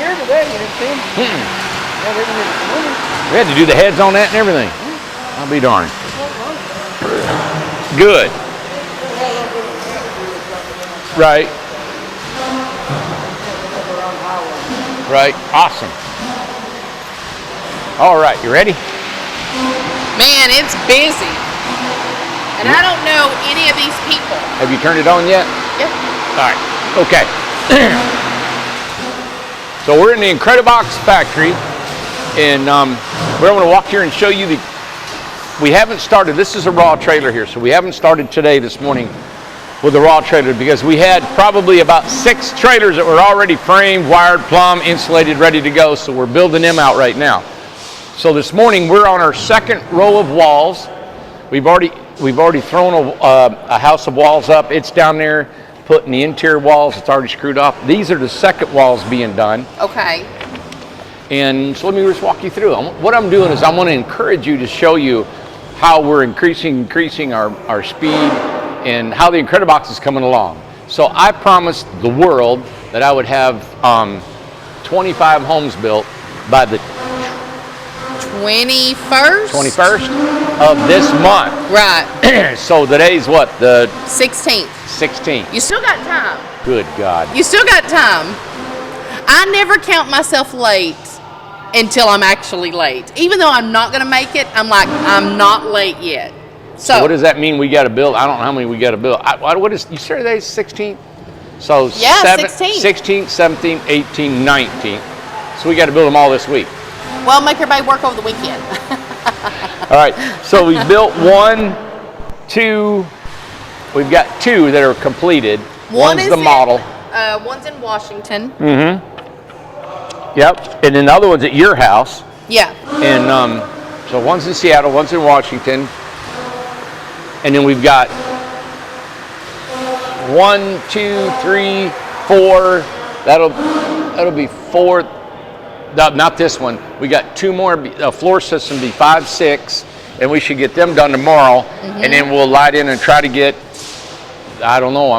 here today. You didn't see them? We had to do the heads on that and everything. I'll be darned. Good. Right. Right. Awesome. All right. You ready? Man, it's busy. And I don't know any of these people. Have you turned it on yet? Yep. All right. Okay. So we're in the Incred-I-Box factory, and we're going to walk here and show you the. We haven't started. This is a raw trailer here, so we haven't started today, this morning, with the raw trailer because we had probably about 6 trailers that were already framed, wired, plumbed, insulated, ready to go. So we're building them out right now. So this morning we're on our second row of walls. We've already thrown a house of walls up. It's down there, putting the interior walls. It's already screwed up. These are the second walls being done. Okay. And so let me just walk you through them. What I'm doing is I want to encourage you to show you how we're increasing our speed and how the Incred-I-Box is coming along. So I promised the world that I would have 25 homes built by the 21st of this month. Right. So today's what? The 16th. 16th. You still got time. Good God. You still got time. I never count myself late until I'm actually late. Even though I'm not going to make it, I'm like, I'm not late yet. So what does that mean we got to build? I don't know how many we got to build. What is, you said today's 16th? So yeah, 16th, 17th, 18th, 19th. So we got to build them all this week. Well, make everybody work over the weekend. All right, so we built 1, 2, we've got 2 that are completed. One's the model. One's in Washington. Mm-hmm. Yep, and then the other one's at your house. Yeah. And so one's in Seattle, one's in Washington. And then we've got 1, 2, 3, 4. That'll be 4. No, not this one. We got 2 more. Floor system be 5, 6, and we should get them done tomorrow. Mm-hmm. And then we'll light in and try to get. I don't know.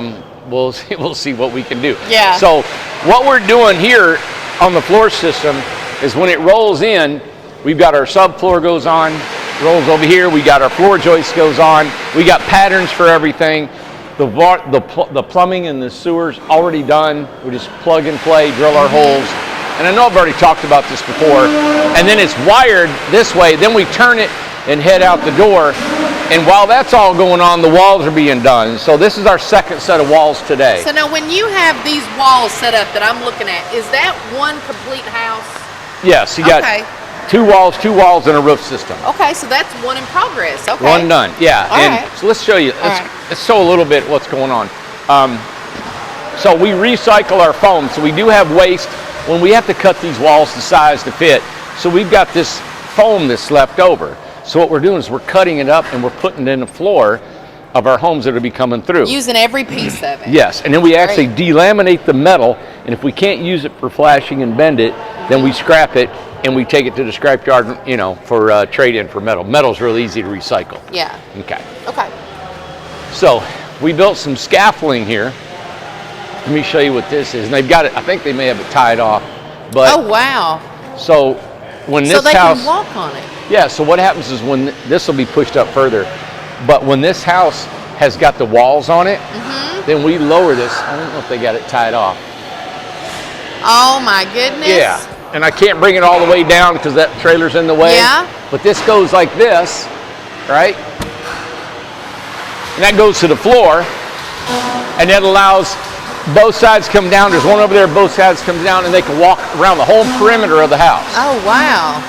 We'll see what we can do. Yeah. So what we're doing here on the floor system is when it rolls in, we've got our subfloor goes on, rolls over here. We got our floor joist goes on. We got patterns for everything. The plumbing and the sewers already done. We just plug and play, drill our holes. And I know I've already talked about this before. And then it's wired this way. Then we turn it and head out the door. And while that's all going on, the walls are being done. So this is our second set of walls today. So now when you have these walls set up that I'm looking at, is that one complete house? Yes, you got 2 walls, and a roof system. Okay, so that's one in progress. Okay. One done, yeah. All right. So let's show you. Let's show a little bit what's going on. So we recycle our foam. So we do have waste when we have to cut these walls to size to fit. So we've got this foam that's left over. So what we're doing is we're cutting it up and we're putting it in the floor of our homes that will be coming through. Using every piece of it. Yes, and then we actually delaminate the metal, and if we can't use it for flashing and bend it, then we scrap it and we take it to the scrap yard, for trade-in for metal. Metal's really easy to recycle. Yeah. Okay. Okay. So we built some scaffolding here. Let me show you what this is. And they've got it, I think they may have it tied off. But oh, wow. So when this house... So they can walk on it. Yeah, so what happens is when this will be pushed up further, but when this house has got the walls on it, then we lower this. I don't know if they got it tied off. Oh my goodness. Yeah, and I can't bring it all the way down because that trailer's in the way. Yeah. But this goes like this, right? And that goes to the floor, and that allows both sides come down. There's one over there, both sides come down, and they can walk around the whole perimeter of the house. Oh, wow.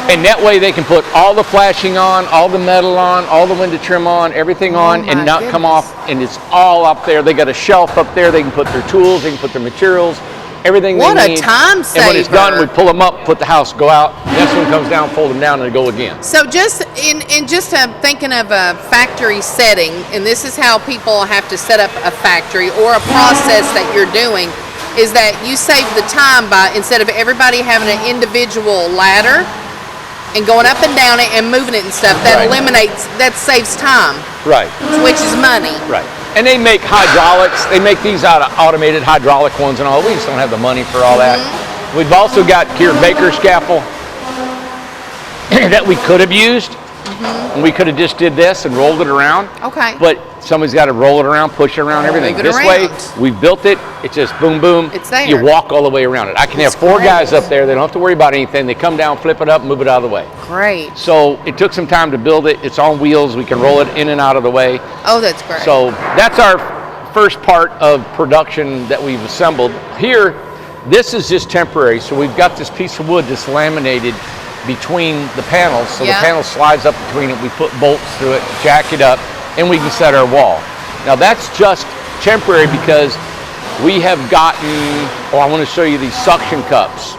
And that way they can put all the flashing on, all the metal on, all the window trim on, everything on, and not come off, and it's all up there. They got a shelf up there. They can put their tools, they can put their materials, everything they need. What a time saver. And when it's done, we pull them up, put the house, go out. The next one comes down, fold them down, and go again. So just thinking of a factory setting, and this is how people have to set up a factory or a process that you're doing, is that you save the time by, instead of everybody having an individual ladder and going up and down it and moving it and stuff, that that saves time. Right. Which is money. Right. And they make hydraulics. They make these out of automated hydraulic ones and all. We just don't have the money for all that. We've also got here baker scaffold that we could have used. And we could have just did this and rolled it around. Okay. But somebody's got to roll it around, push it around, everything. Move it This around. way, we've built it. It's just boom, boom. It's there. You walk all the way around it. I can have 4 guys up there. They don't have to worry about anything. They come down, flip it up, move it out of the way. Great. So it took some time to build it. It's on wheels. We can roll it in and out of the way. Oh, that's great. So that's our first part of production that we've assembled. Here, this is just temporary. So we've got this piece of wood that's laminated between the panels. So the panel slides up between it. We put bolts through it, jack it up, and we can set our wall. Now that's just temporary because we have gotten, I want to show you these suction cups.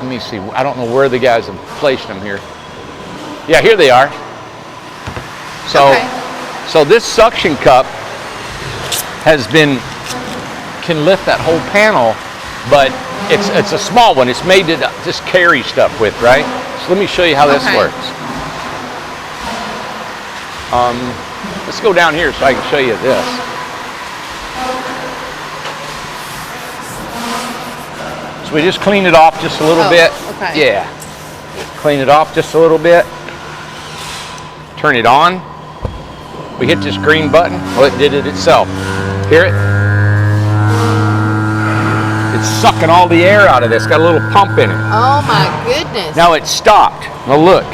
Let me see, I don't know where the guys have placed them here. Yeah, here they are. So, so this suction cup can lift that whole panel, but it's a small one. It's made to just carry stuff with, right? So let me show you how this works. Let's go down here so I can show you this. So we just clean it off just a little bit. Okay. Yeah. Clean it off just a little bit. Turn it on. We hit this green button. Well, it did it itself. Hear it? It's sucking all the air out of this. Got a little pump in it. Oh my goodness. Now it's stopped. Now look.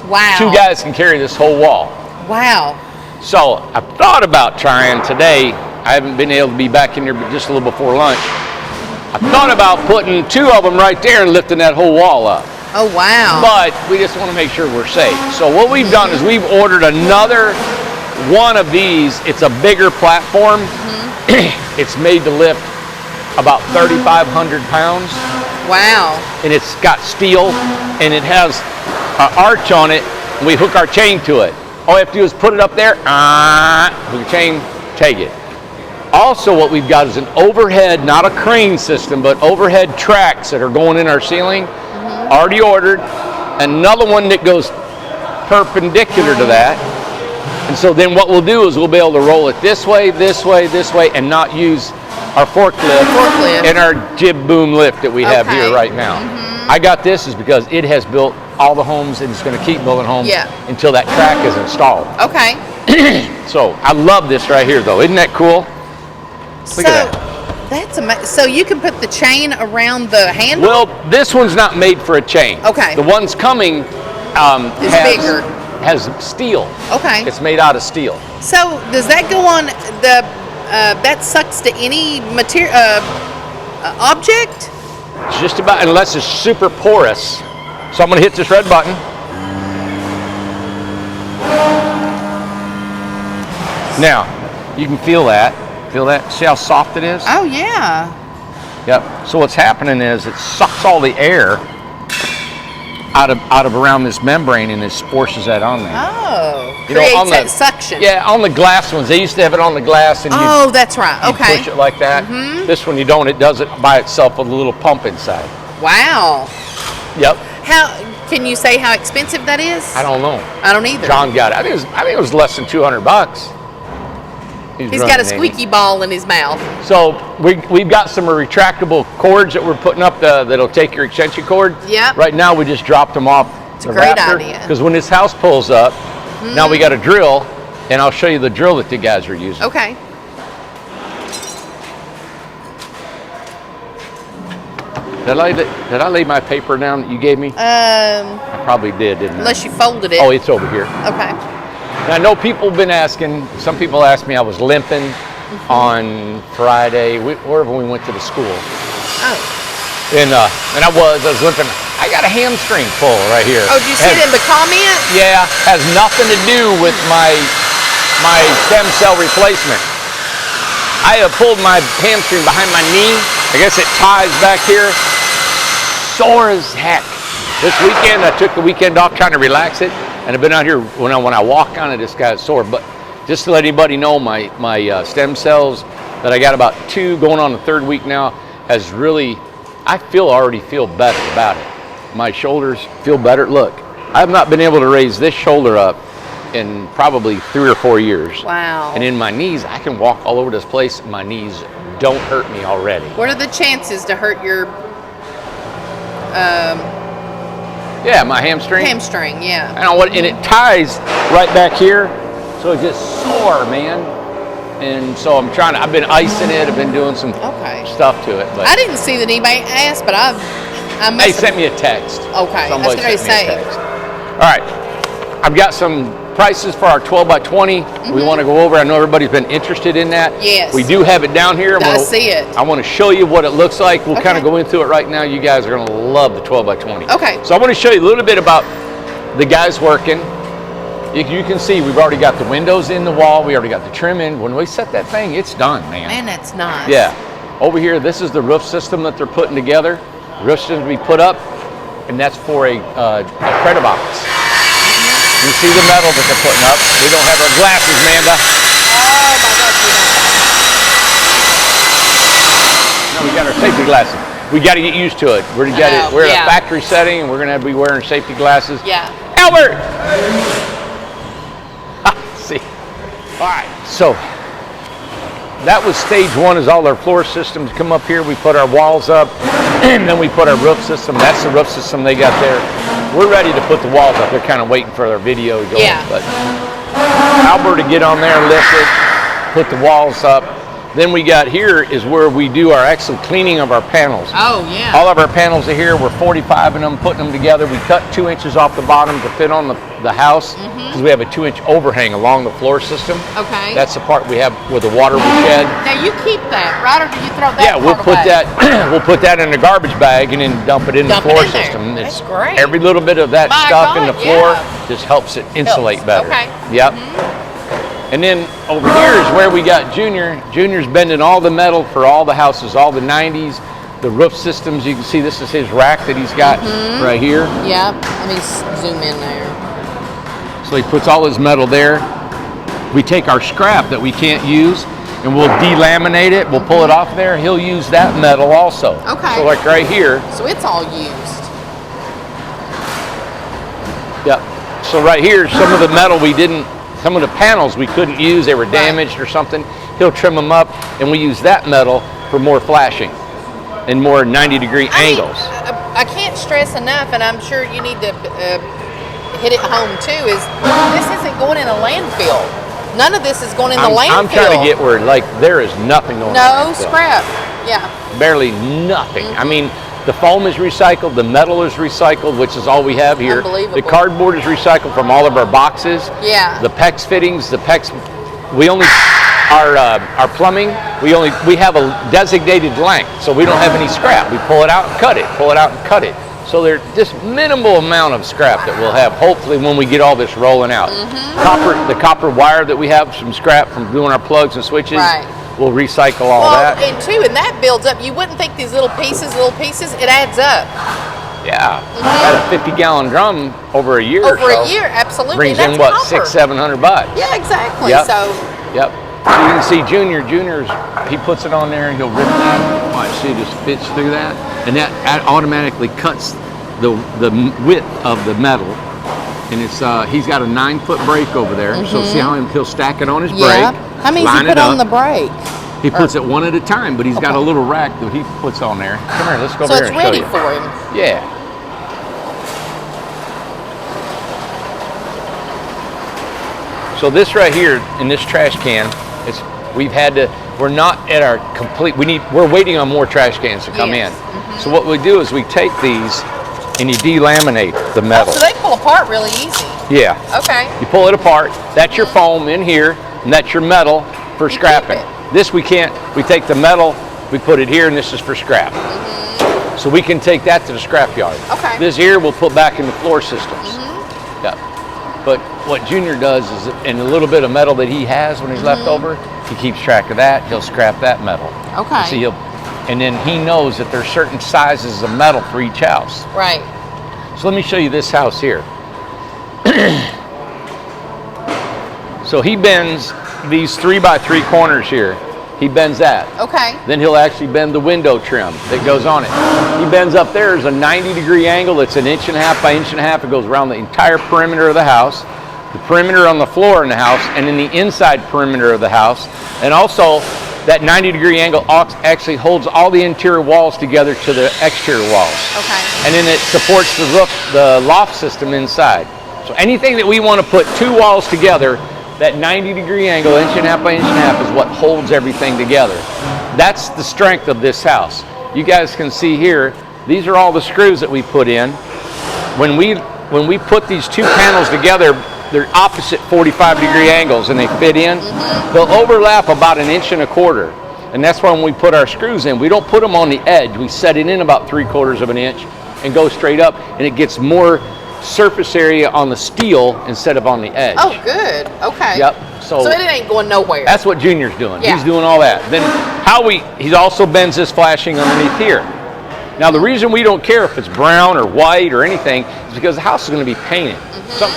Wow. 2 guys can carry this whole wall. Wow. So I thought about trying today. I haven't been able to be back in here but just a little before lunch. I thought about putting 2 of them right there and lifting that whole wall up. Oh wow. But we just want to make sure we're safe. So what we've done is we've ordered another one of these. It's a bigger platform. It's made to lift about 3,500 pounds. Wow. And it's got steel and it has an arch on it. And we hook our chain to it. All we have to do is put it up there, hook your chain, take it. Also what we've got is an overhead, not a crane system, but overhead tracks that are going in our ceiling. Already ordered. Another one that goes perpendicular to that. And so then what we'll do is we'll be able to roll it this way, this way, this way, and not use our forklift and our jib boom lift that we have here right now. I got this is because it has built all the homes and it's going to keep building homes until that track is installed. Okay. So I love this right here though. Isn't that cool? Look at that. That's amazing. So you can put the chain around the handle? Well, this one's not made for a chain. Okay. The one's coming has steel. Okay. It's made out of steel. So does that go on the, that sucks to any material, object? Just about, unless it's super porous. So I'm going to hit this red button. Now, you can feel that. Feel that? See how soft it is? Oh, yeah. Yep. So what's happening is it sucks all the air out of around this membrane and it forces that on there. Oh. You know, creates on that suction. Yeah, on the glass ones. They used to have it on the glass and oh, that's right. you Okay. push it like that. This one you don't. It does it by itself with a little pump inside. Wow. Yep. How can you say how expensive that is? I don't know. I don't either. John got it. I think it was less than $200. He's got a squeaky ball in his mouth. So we've got some retractable cords that we're putting up that'll take your extension cord. Yeah. Right now we just dropped them off. It's a great idea. Because when this house pulls up, now we got a drill, and I'll show you the drill that the guys are using. Okay. Did I lay my paper down that you gave me? I probably did, didn't I? Unless you folded it. Oh, it's over here. Okay. And I know people have been asking, some people asked me I was limping on Friday, wherever we went to the school. Oh. And I was limping. I got a hamstring pull right here. Oh, did you see it in the comments? Yeah, has nothing to do with my stem cell replacement. I have pulled my hamstring behind my knee. I guess it ties back here. Sore as heck. This weekend, I took the weekend off trying to relax it. And I've been out here, when I walk on it, this guy's sore. But just to let anybody know, my stem cells that I got about 2 going on the 3rd week now has really, I already feel better about it. My shoulders feel better. Look, I've not been able to raise this shoulder up in probably 3 or 4 years. Wow. And in my knees, I can walk all over this place. My knees don't hurt me already. What are the chances to hurt your Yeah, my hamstring. hamstring? Yeah. And it ties right back here, so it's just sore, man. And so I've been icing it. I've been doing some stuff to it. But I didn't see that anybody asked, but I must they sent me a text. Okay, Somebody I was sent me going a to text. say. All right, I've got some prices for our 12x20. We want to go over. I know everybody's been interested in that. Yes. We do have it down here. I see it. I want to show you what it looks like. We'll kind of go into it right now. You guys are going to love the 12x20. Okay. So I want to show you a little bit about the guys working. You can see we've already got the windows in the wall. We already got the trim in. When we set that thing, it's done, man. Man, that's nice. Yeah. Over here, this is the roof system that they're putting together. Roof system to be put up, and that's for a Incred-I-Box. You see the metal that they're putting up. We don't have our glasses, Amanda. Oh my gosh, No, we got our safety glasses. We got to get used to it. We're at a factory setting, and we're going to be wearing safety glasses. Yeah. Albert! See. All right, so that was stage one, is all our floor systems come up here. We put our walls up, and then we put our roof system. That's the roof system they got there. We're ready to put the walls up. They're kind of waiting for their video to go. Yeah. But Albert to get on there, lift it, put the walls up. Then we got here is where we do our actual cleaning of our panels. Oh, yeah. All of our panels are here. We're 45 of them, putting them together. We cut 2 inches off the bottom to fit on the house, because we have a 2-inch overhang along the floor system. Okay. That's the part we have where the water will shed. Now you keep that, right, or do you throw that? Yeah, we'll put away? that. We'll put that in a garbage bag and then dump it in the floor system. That's great. Every little bit of that stuff in the floor just helps it insulate better. Okay. Yep. And then over here is where we got Junior. Junior's bending all the metal for all the houses, all the 90s, the roof systems. You can see this is his rack that he's got right here. Yeah, let me zoom in there. So he puts all his metal there. We take our scrap that we can't use and we'll delaminate it. We'll pull it off there. He'll use that metal also. Okay. So like right here. So it's all used. Yep. So right here, some of the metal some of the panels we couldn't use, they were damaged or something. He'll trim them up, and we use that metal for more flashing and more 90-degree angles. I can't stress enough, and I'm sure you need to hit it home too, is this isn't going in a landfill. None of this is going in the landfill. I'm trying to get where there is nothing going on. No scrap. Yeah. Barely nothing. I mean, the foam is recycled, the metal is recycled, which is all we have here. Unbelievable. The cardboard is recycled from all of our boxes. Yeah. The PEX fittings, our plumbing, we have a designated length, so we don't have any scrap. We pull it out and cut it, pull it out and cut it. So there's just minimal amount of scrap that we'll have, hopefully, when we get all this rolling out. The copper wire that we have, some scrap from doing our plugs and switches. Right. We'll recycle all that. And that builds up. You wouldn't think these little pieces, it adds up. Yeah. Got a 50-gallon drum over a year. Over a year, absolutely. Brings in what, $600-700? Yeah, exactly. Yep. So. Yep. So you can see Junior's, he puts it on there and he'll rip that. Watch, see, it just fits through that, and that automatically cuts the width of the metal. And it's he's got a 9-foot brake over there. So see how he'll stack it on his brake. How many does he put on the brake? He puts it one at a time, but he's got a little rack that he puts on there. Come here, let's go over here and show you. So it's ready for him. Yeah. So this right here in this trash can, we're not at our complete, we're waiting on more trash cans to come in. So what we do is we take these and you delaminate the metal. So they pull apart really easy. Yeah. Okay. You pull it apart. That's your foam in here, and that's your metal for scrapping. This we can't. We take the metal, we put it here, and this is for scrap. So we can take that to the scrap yard. Okay. This here we'll put back in the floor systems. Yeah. But what Junior does is, in a little bit of metal that he has when he's left over, he keeps track of that. He'll scrap that metal. Okay. See, and then he knows that there's certain sizes of metal for each house. Right. So let me show you this house here. So he bends these 3x3 corners here. He bends that. Okay. Then he'll actually bend the window trim that goes on it. He bends up there. There's a 90-degree angle. It's 1.5 inches by 1.5 inches. It goes around the entire perimeter of the house. the perimeter on the floor in the house, and then the inside perimeter of the house. And also, that 90-degree angle actually holds all the interior walls together to the exterior walls. Okay. And then it supports the roof, the loft system inside. So anything that we want to put two walls together, that 90-degree angle, 1.5 inches by 1.5 inches, is what holds everything together. That's the strength of this house. You guys can see here, these are all the screws that we put in. When we put these two panels together, they're opposite 45-degree angles and they fit in. They'll overlap about 1.25 inches. And that's why when we put our screws in, we don't put them on the edge. We set it in about 3/4 inch and go straight up, and it gets more surface area on the steel instead of on the edge. Oh, good. Okay. Yep. So it ain't going nowhere. That's what Junior's doing. Yeah. He's doing all that. Then he also bends this flashing underneath here. Now the reason we don't care if it's brown or white or anything is because the house is going to be painted.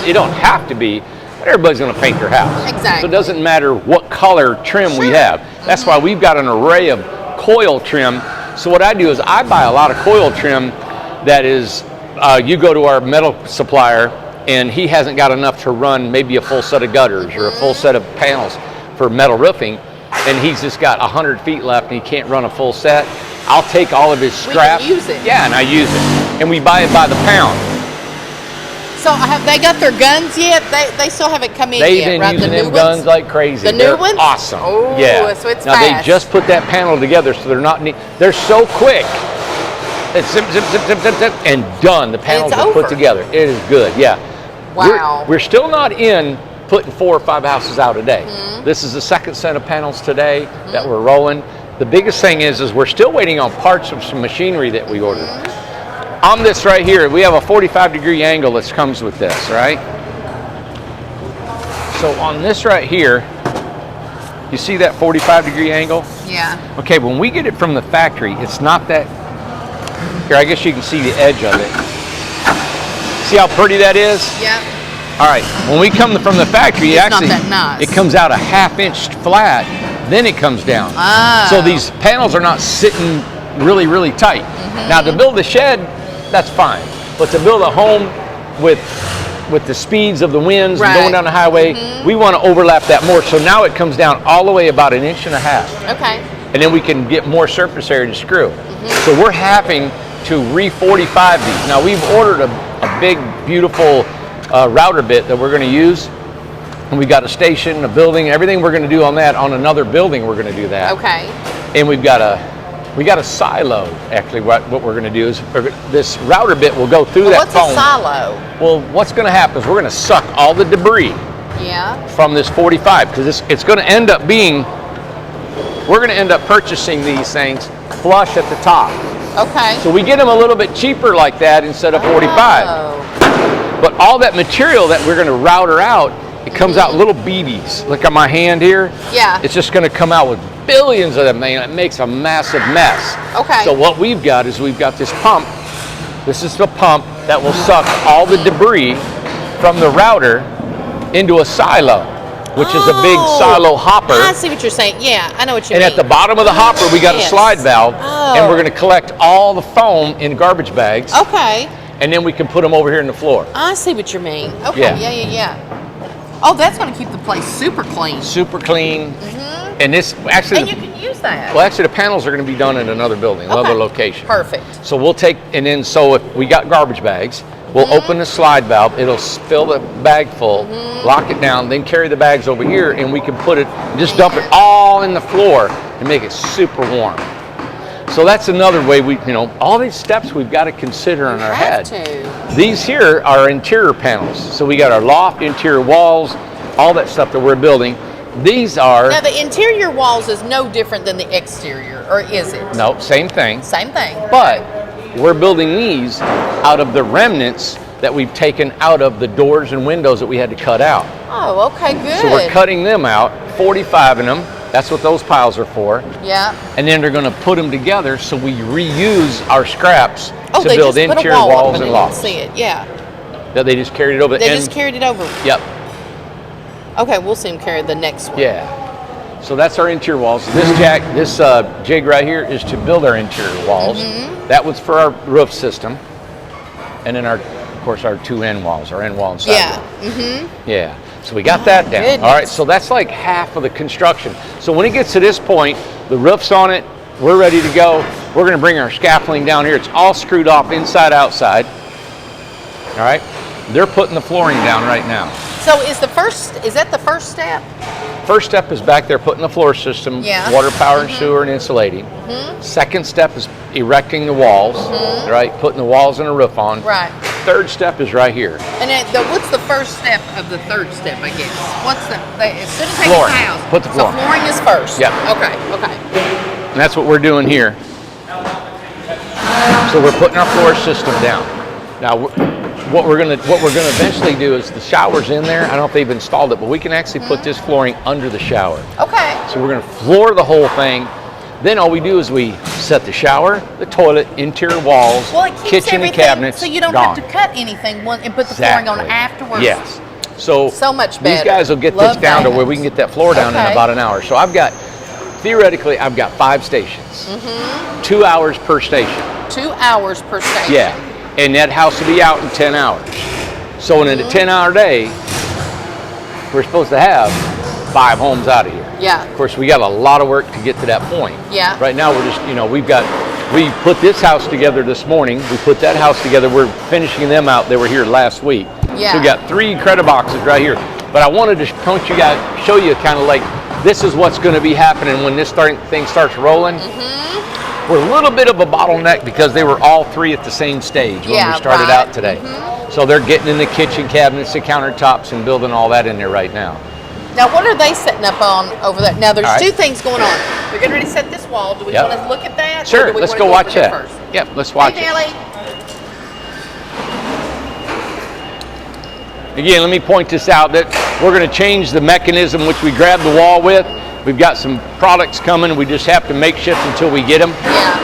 You don't have to be, but everybody's going to paint their house. Exactly. So it doesn't matter what color trim we have. That's why we've got an array of coil trim. So what I do is I buy a lot of coil trim that is, you go to our metal supplier and he hasn't got enough to run maybe a full set of gutters or a full set of panels for metal roofing, and he's just got 100 feet left and he can't run a full set. I'll take all of his scrap. We can use it. Yeah, and I use it. And we buy it by the pound. So have they got their guns yet? They still haven't come in They've yet, been right? using The new them ones? guns like crazy. The new They're ones? awesome. Oh, yeah. so it's now fast. they just put that panel together, so they're not. They're so quick. It's zip, zip, zip, zip, zip, zip, and done. The panels are put together. It is good. Yeah. Wow. We're still not in putting 4 or 5 houses out a day. This is the second set of panels today that we're rolling. The biggest thing is we're still waiting on parts of some machinery that we ordered. On this right here, we have a 45-degree angle that comes with this, right? So on this right here, you see that 45-degree angle? Yeah. Okay, when we get it from the factory, it's not that. Here, I guess you can see the edge of it. See how pretty that is? Yep. All right, when we come from the factory, It's not that nice. it comes out a 1/2 inch flat, then it comes down. Oh. So these panels are not sitting really, really tight. Now to build a shed, that's fine. But to build a home with the speeds of the winds and going down the highway, we want to overlap that more. So now it comes down all the way about 1.5 inches. Okay. And then we can get more surface area to screw. So we're having to re-45 these. Now we've ordered a big, beautiful router bit that we're going to use. And we got a station, a building, everything we're going to do on that. On another building, we're going to do that. Okay. And we got a silo. Actually, what we're going to do is this router bit will go through that What's foam. a silo? Well, what's going to happen is we're going to suck all the debris Yeah. from this 45 because it's going to end up being. We're going to end up purchasing these things flush at the top. Okay. So we get them a little bit cheaper like that instead of 45. Oh. But all that material that we're going to router out, it comes out little BBs. Look at my hand here. Yeah. It's just going to come out with billions of them, and it makes a massive mess. Okay. So what we've got is we've got this pump. This is the pump that will suck all the debris from the router into a silo, which is a big silo hopper. I see what you're saying. Yeah, I know what you mean. And at the bottom of the hopper, we got a Yes. slide valve, Oh. and we're going to collect all the foam in garbage bags, Okay. and then we can put them over here in the floor. I see what you mean. Okay. Yeah. Yeah. Oh, that's going to keep the place super clean. Super clean. And this actually, And you can use that. well, actually, the panels are going to be done in another building, another Okay. location. Perfect. So we'll take, and then so if we got garbage bags, we'll open the slide valve. It'll fill the bag full, lock it down, then carry the bags over here, and we can put it, just dump it all in the floor and make it super warm. So that's another way all these steps we've got to consider in our head. These here are interior panels. So we got our loft, interior walls, all that stuff that we're building. These are, Now, the interior walls is no different than the exterior, or is it? no, same thing. Same thing. But we're building these out of the remnants that we've taken out of the doors and windows that we had to cut out. Oh, okay, good. So we're cutting them out, 45 of them. That's what those piles are for. Yeah. And then they're going to put them together so we reuse our scraps Oh, to they build just put a interior wall walls up and and lofts. you can see it. Yeah. Yeah, they just carried it over. They just carried it over. Yep. Okay, we'll see them carry the next one. Yeah. So that's our interior walls. This jig right here is to build our interior walls. That was for our roof system. And then of course, our two end walls, our end wall and side Yeah. wall. Yeah. So we got that down. Goodness. All right, so that's like half of the construction. So when it gets to this point, the roof's on it, we're ready to go. We're gonna bring our scaffolding down here. It's all screwed off inside, outside. All right, they're putting the flooring down right now. So is that the first step? First step is back there putting the floor system, Yeah. water, power, and sewer, and insulating. Second step is erecting the walls, right? Putting the walls and a roof on. Right. Third step is right here. And then what's the first step of the third step, I guess? What's as soon as they get Flooring. the house. Put the flooring. So flooring is first. Yep. Okay. And that's what we're doing here. So we're putting our floor system down. Now, what we're gonna eventually do is the shower's in there. I don't know if they've installed it, but we can actually put this flooring under the shower. Okay. So we're gonna floor the whole thing. Then all we do is we set the shower, the toilet, interior walls, Well, it keeps kitchen and everything, cabinets. so you don't gone. have to cut anything and put the flooring on afterwards. Yes. So much these better. guys will get Love this down to that. where we can get that floor down in Okay. about an hour. So theoretically, I've got 5 stations. 2 hours per station. 2 hours per station. Yeah. And that house will be out in 10 hours. So in a 10-hour day, we're supposed to have 5 homes out of here. Yeah. Of course, we got a lot of work to get to that point. Yeah. Right now, we're just, we put this house together this morning. We put that house together. We're finishing them out. They were here last week. Yeah. So we got 3 credit boxes right here. But I wanted to show you kind of like, this is what's going to be happening when this thing starts rolling. We're a little bit of a bottleneck because they were all 3 at the same stage when we started right. out today. So they're getting in the kitchen cabinets, the countertops, and building all that in there right now. Now, what are they setting up on over there? Now, there's All right. 2 things going on. We're getting ready to set this wall. Do we Yep. want to look at that? or Sure, do we let's wanna go over watch there that. first? Yep, let's watch Hey, it. Nelly. Again, let me point this out that we're going to change the mechanism which we grab the wall with. We've got some products coming. We just have to makeshift until we get them. Yeah.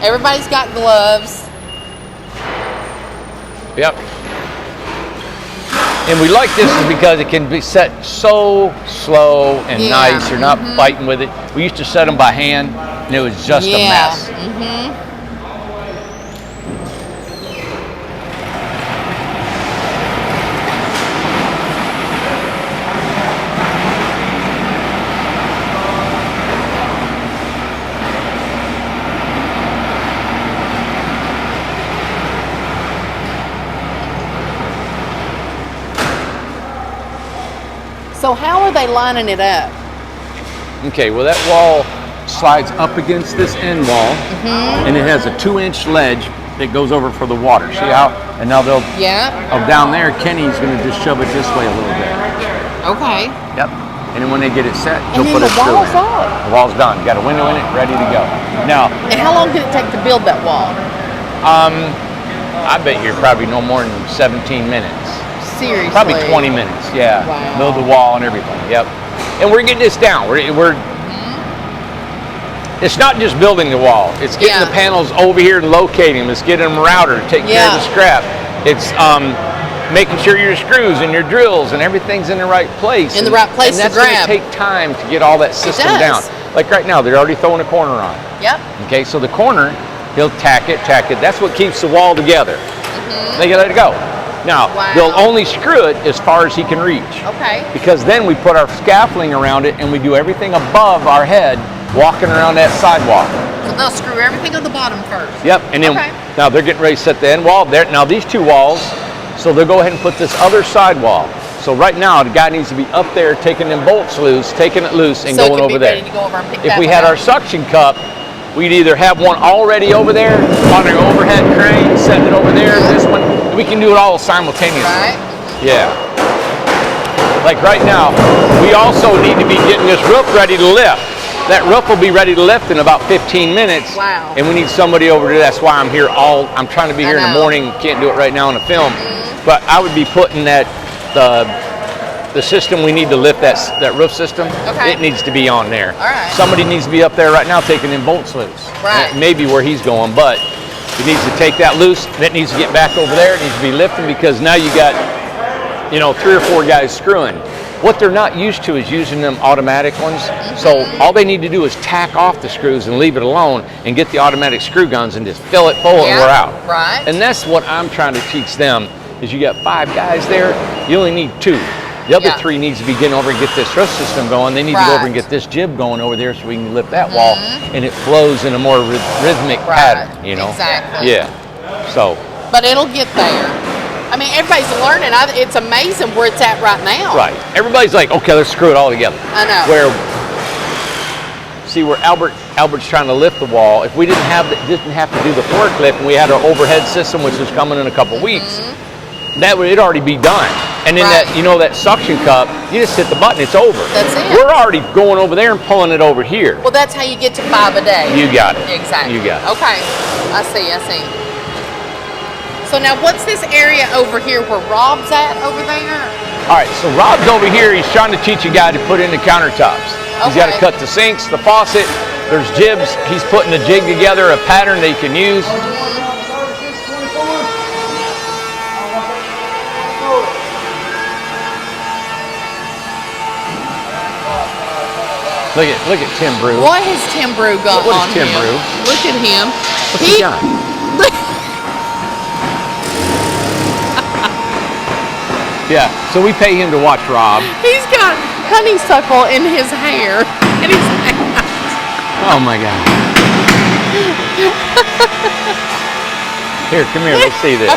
Everybody's got gloves. Yep. And we like this is because it can be set so slow and Yeah. nice. You're not fighting with it. We used to set them by hand, and it was just a mess. So how are they lining it up? Okay, well that wall slides up against this end wall, and it has a 2-inch ledge that goes over for the water. See how? And now they'll, down there, Kenny's gonna just shove it this way a little bit. Okay. Yep. And then when they get it set, And they'll then put the a screw wall's in. up. The wall's done. Got a window in it, ready to go. Now, And how long did it take to build that wall? I bet you're probably no more than 17 minutes. Seriously. Probably 20 minutes, yeah. Wow. Build the wall and everything, yep. And we're getting this down. It's not just building the wall. It's getting the panels over here and locating them. It's getting them routed, taking care of the scrap. It's making sure your screws and your drills and everything's in the right place. In the right place to grab. And that's going to take time to get all that system down. Like right now, they're already throwing a corner on. Yep. Okay, so the corner, he'll tack it. That's what keeps the wall together. They can let it go. Now, they'll only screw it as far as he can reach. Okay. Because then we put our scaffolding around it and we do everything above our head walking around that sidewalk. So they'll screw everything on the bottom first. Yep, and then now they're getting ready to set the end wall there. Now these 2 walls, so they'll go ahead and put this other side wall. So right now the guy needs to be up there taking them bolts loose, taking it loose and going over there. Ready to go over and pick If that we one had up. our suction cup, we'd either have one already over there on an overhead crane, setting it over there, this one. We can do it all simultaneously. Right. Yeah. Like right now, we also need to be getting this roof ready to lift. That roof will be ready to lift in about 15 minutes. Wow. And we need somebody over there. That's why I'm here I'm trying to be here in the morning. Can't do it right now in the film. But I would be putting the system we need to lift that roof system. Okay. It needs to be on there. All right. Somebody needs to be up there right now taking them bolts loose. Right. That may be where he's going, but he needs to take that loose. That needs to get back over there. It needs to be lifting because now you got 3 or 4 guys screwing. What they're not used to is using them automatic ones. So all they need to do is tack off the screws and leave it alone and get the automatic screw guns and just fill it full and we're out. Right. And that's what I'm trying to teach them is you got 5 guys there, you only need 2. The other 3 needs to be getting over and get this thrust system going. They need to go over and get this jib going over there so we can lift that wall, and it flows in a more rhythmic pattern, you know? Exactly. Yeah, so. But it'll get there. I mean, everybody's learning. It's amazing where it's at right now. Right. Everybody's like, okay, let's screw it all together. I know. See where Albert's trying to lift the wall. If we didn't have to do the forklift, and we had our overhead system, which is coming in a couple weeks, it'd already be done. And then that suction cup, you just hit the button, it's over. That's it. We're already going over there and pulling it over here. Well, that's how you get to 5 a day. You got it. Exactly. You got it. Okay. I see. So now what's this area over here where Rob's at over there? All right, so Rob's over here. He's trying to teach a guy to put in the countertops. He's got to cut the sinks, the faucet. There's jibs. He's putting a jig together, a pattern they can use. Look at Tim Brew. What has Tim Brew got what on is Tim him? Brew? Look at him. What's he got? Yeah, so we pay him to watch Rob. He's got honeysuckle in his hair. And he's oh my God. Here, come here, let's see this.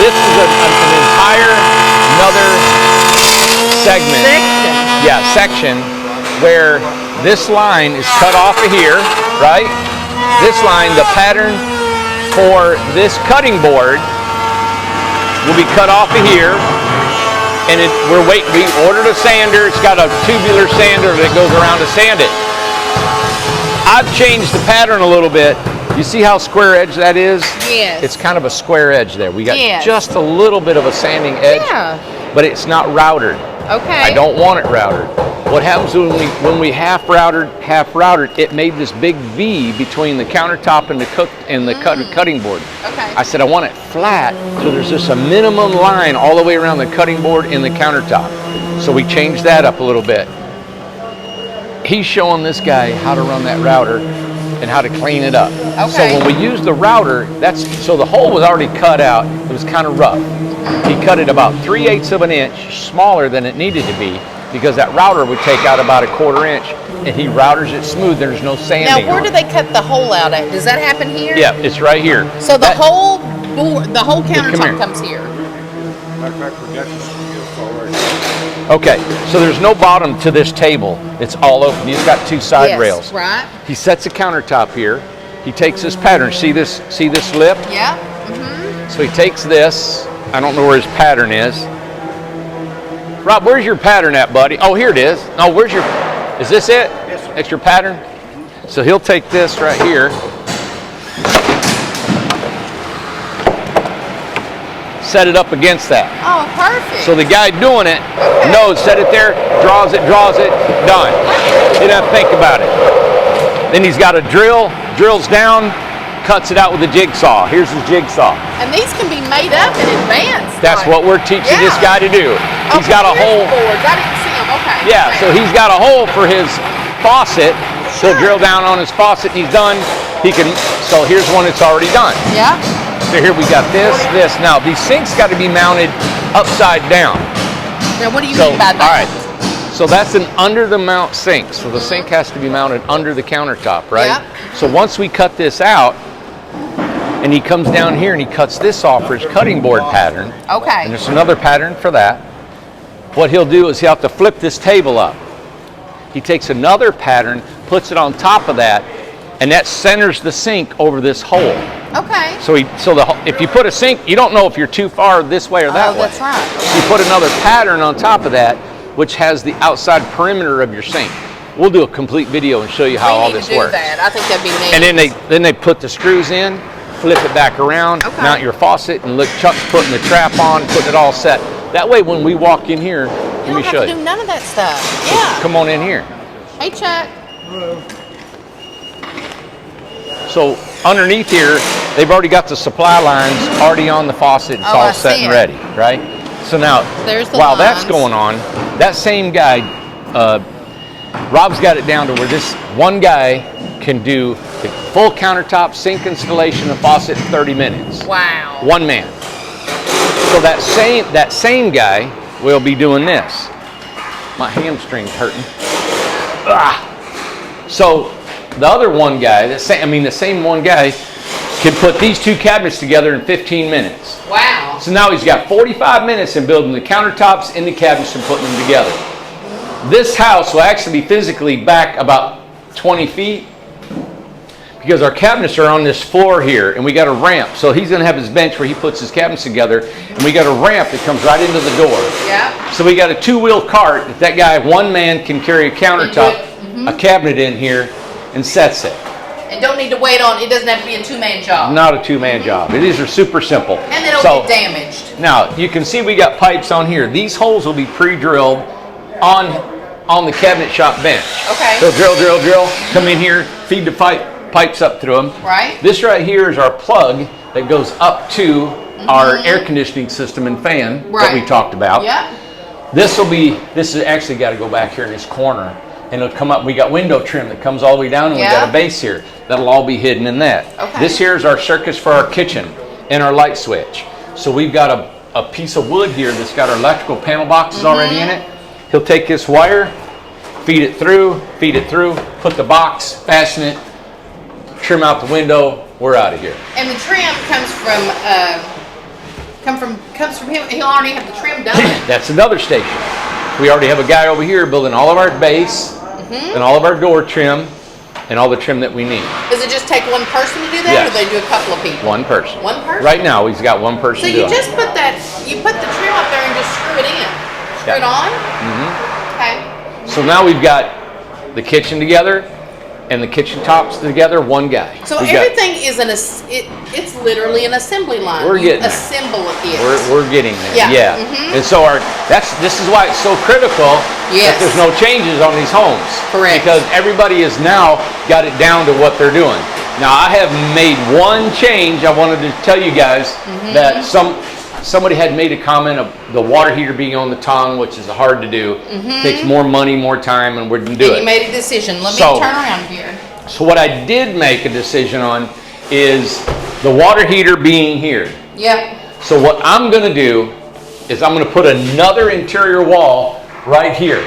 This is an entire segment. Section where this line is cut off of here, right? This line, the pattern for this cutting board will be cut off of here, and we're waiting. We ordered a sander. It's got a tubular sander that goes around to sand it. I've changed the pattern a little bit. You see how square edge that is? Yes. It's kind of a square edge there. We got just a little bit of a sanding edge, but it's not routed. Okay. I don't want it routed. What happens when we half routed, it made this big V between the countertop and the cutting board. Okay. I said I want it flat, so there's just a minimum line all the way around the cutting board and the countertop. So we changed that up a little bit. He's showing this guy how to run that router and how to clean it up. Okay. So when we use the router, so the hole was already cut out. It was kind of rough. He cut it about 3/8 of an inch smaller than it needed to be, because that router would take out about 1/4 inch, and he routers it smooth. There's no sanding. Now, where do they cut the hole out at? Does that happen here? Yeah, it's right here. So the whole countertop comes here. Okay, so there's no bottom to this table. It's all open. He's got 2 side rails. Right. He sets a countertop here. He takes this pattern. See this lip? Yeah. So he takes this. I don't know where his pattern is. Rob, where's your pattern at, buddy? Oh, here it is. Oh, is this it? Yes, sir. That's your pattern? So he'll take this right here. Set it up against that. Oh, perfect. So the guy doing it knows, set it there, draws it, done. He doesn't think about it. Then he's got a drills down, cuts it out with a jigsaw. Here's his jigsaw. And these can be made up in advance. That's what we're teaching this guy to do. He's got a hole. Boards. I didn't see them. Okay. Yeah, so he's got a hole for his faucet. He'll drill down on his faucet and he's done. So here's one that's already done. Yeah. So here we got this. Now these sinks got to be mounted upside down. Now what do you mean by that? All right. So that's an under the mount sink. So the sink has to be mounted under the countertop, right? Yeah. So once we cut this out, and he comes down here and he cuts this off for his cutting board pattern. Okay. And there's another pattern for that. What he'll do is he'll have to flip this table up. He takes another pattern, puts it on top of that, and that centers the sink over this hole. Okay. So if you put a sink, you don't know if you're too far this way or that way. Oh, that's right. You put another pattern on top of that, which has the outside perimeter of your sink. We'll do a complete video and show you how all this works. That. I think that'd be neat. And then they put the screws in, flip it back around, mount your faucet, and look, Chuck's putting the trap on, putting it all set. That way, when we walk in here, let me show you. You don't have to do none of that stuff. Yeah. Come on in here. Hey, Chuck. Hello. So underneath here, they've already got the supply lines already on the faucet. It's all set and ready, right? So now, while that's going on, that same guy, Rob's got it down to where this one guy can do the full countertop sink installation and faucet in 30 minutes. Wow. One man. So that same guy will be doing this. My hamstring's hurting. So the other one guy, the same one guy, can put these two cabinets together in 15 minutes. Wow. So now he's got 45 minutes in building the countertops and the cabinets and putting them together. This house will actually be physically back about 20 feet because our cabinets are on this floor here and we got a ramp. So he's gonna have his bench where he puts his cabinets together and we got a ramp that comes right into the door. Yeah. So we got a two-wheel cart that guy, one man can carry a countertop, a cabinet in here and sets it. And don't need to wait on, it doesn't have to be a two-man job. Not a two-man job. These are super simple. And they don't get damaged. Now, you can see we got pipes on here. These holes will be pre-drilled on the cabinet shop bench. Okay. So drill, come in here, feed the pipes up through them. Right. This right here is our plug that goes up to our air conditioning system and fan that we talked about. Yeah. This is actually got to go back here in this corner. And it'll come up, we got window trim that comes all the way down and we got a base here. That'll all be hidden in that. Okay. This here is our circuits for our kitchen and our light switch. So we've got a piece of wood here that's got our electrical panel boxes already in it. He'll take this wire, feed it through, put the box, fasten it, trim out the window, we're out of here. And the trim comes from him, he'll already have the trim done. That's another station. We already have a guy over here building all of our base and all of our door trim and all the trim that we need. Does it just take one person to do that, or they do a couple of people? One person. One person? Right now, he's got one person doing it. So you just put you put the trim up there and just screw it in. Screw it on? Okay. So now we've got the kitchen together and the kitchen tops together, one guy. So everything is it's literally an assembly line. We're getting assemble it. We're getting there. Yeah. And so this is why it's so critical that there's no changes on these homes. Correct. Because everybody has now got it down to what they're doing. Now I have made one change. I wanted to tell you guys that somebody had made a comment of the water heater being on the tongue, which is hard to do. Takes more money, more time, and we didn't do it. You made a decision. Let me turn around here. So what I did make a decision on is the water heater being here. Yep. So what I'm going to do is I'm going to put another interior wall right here.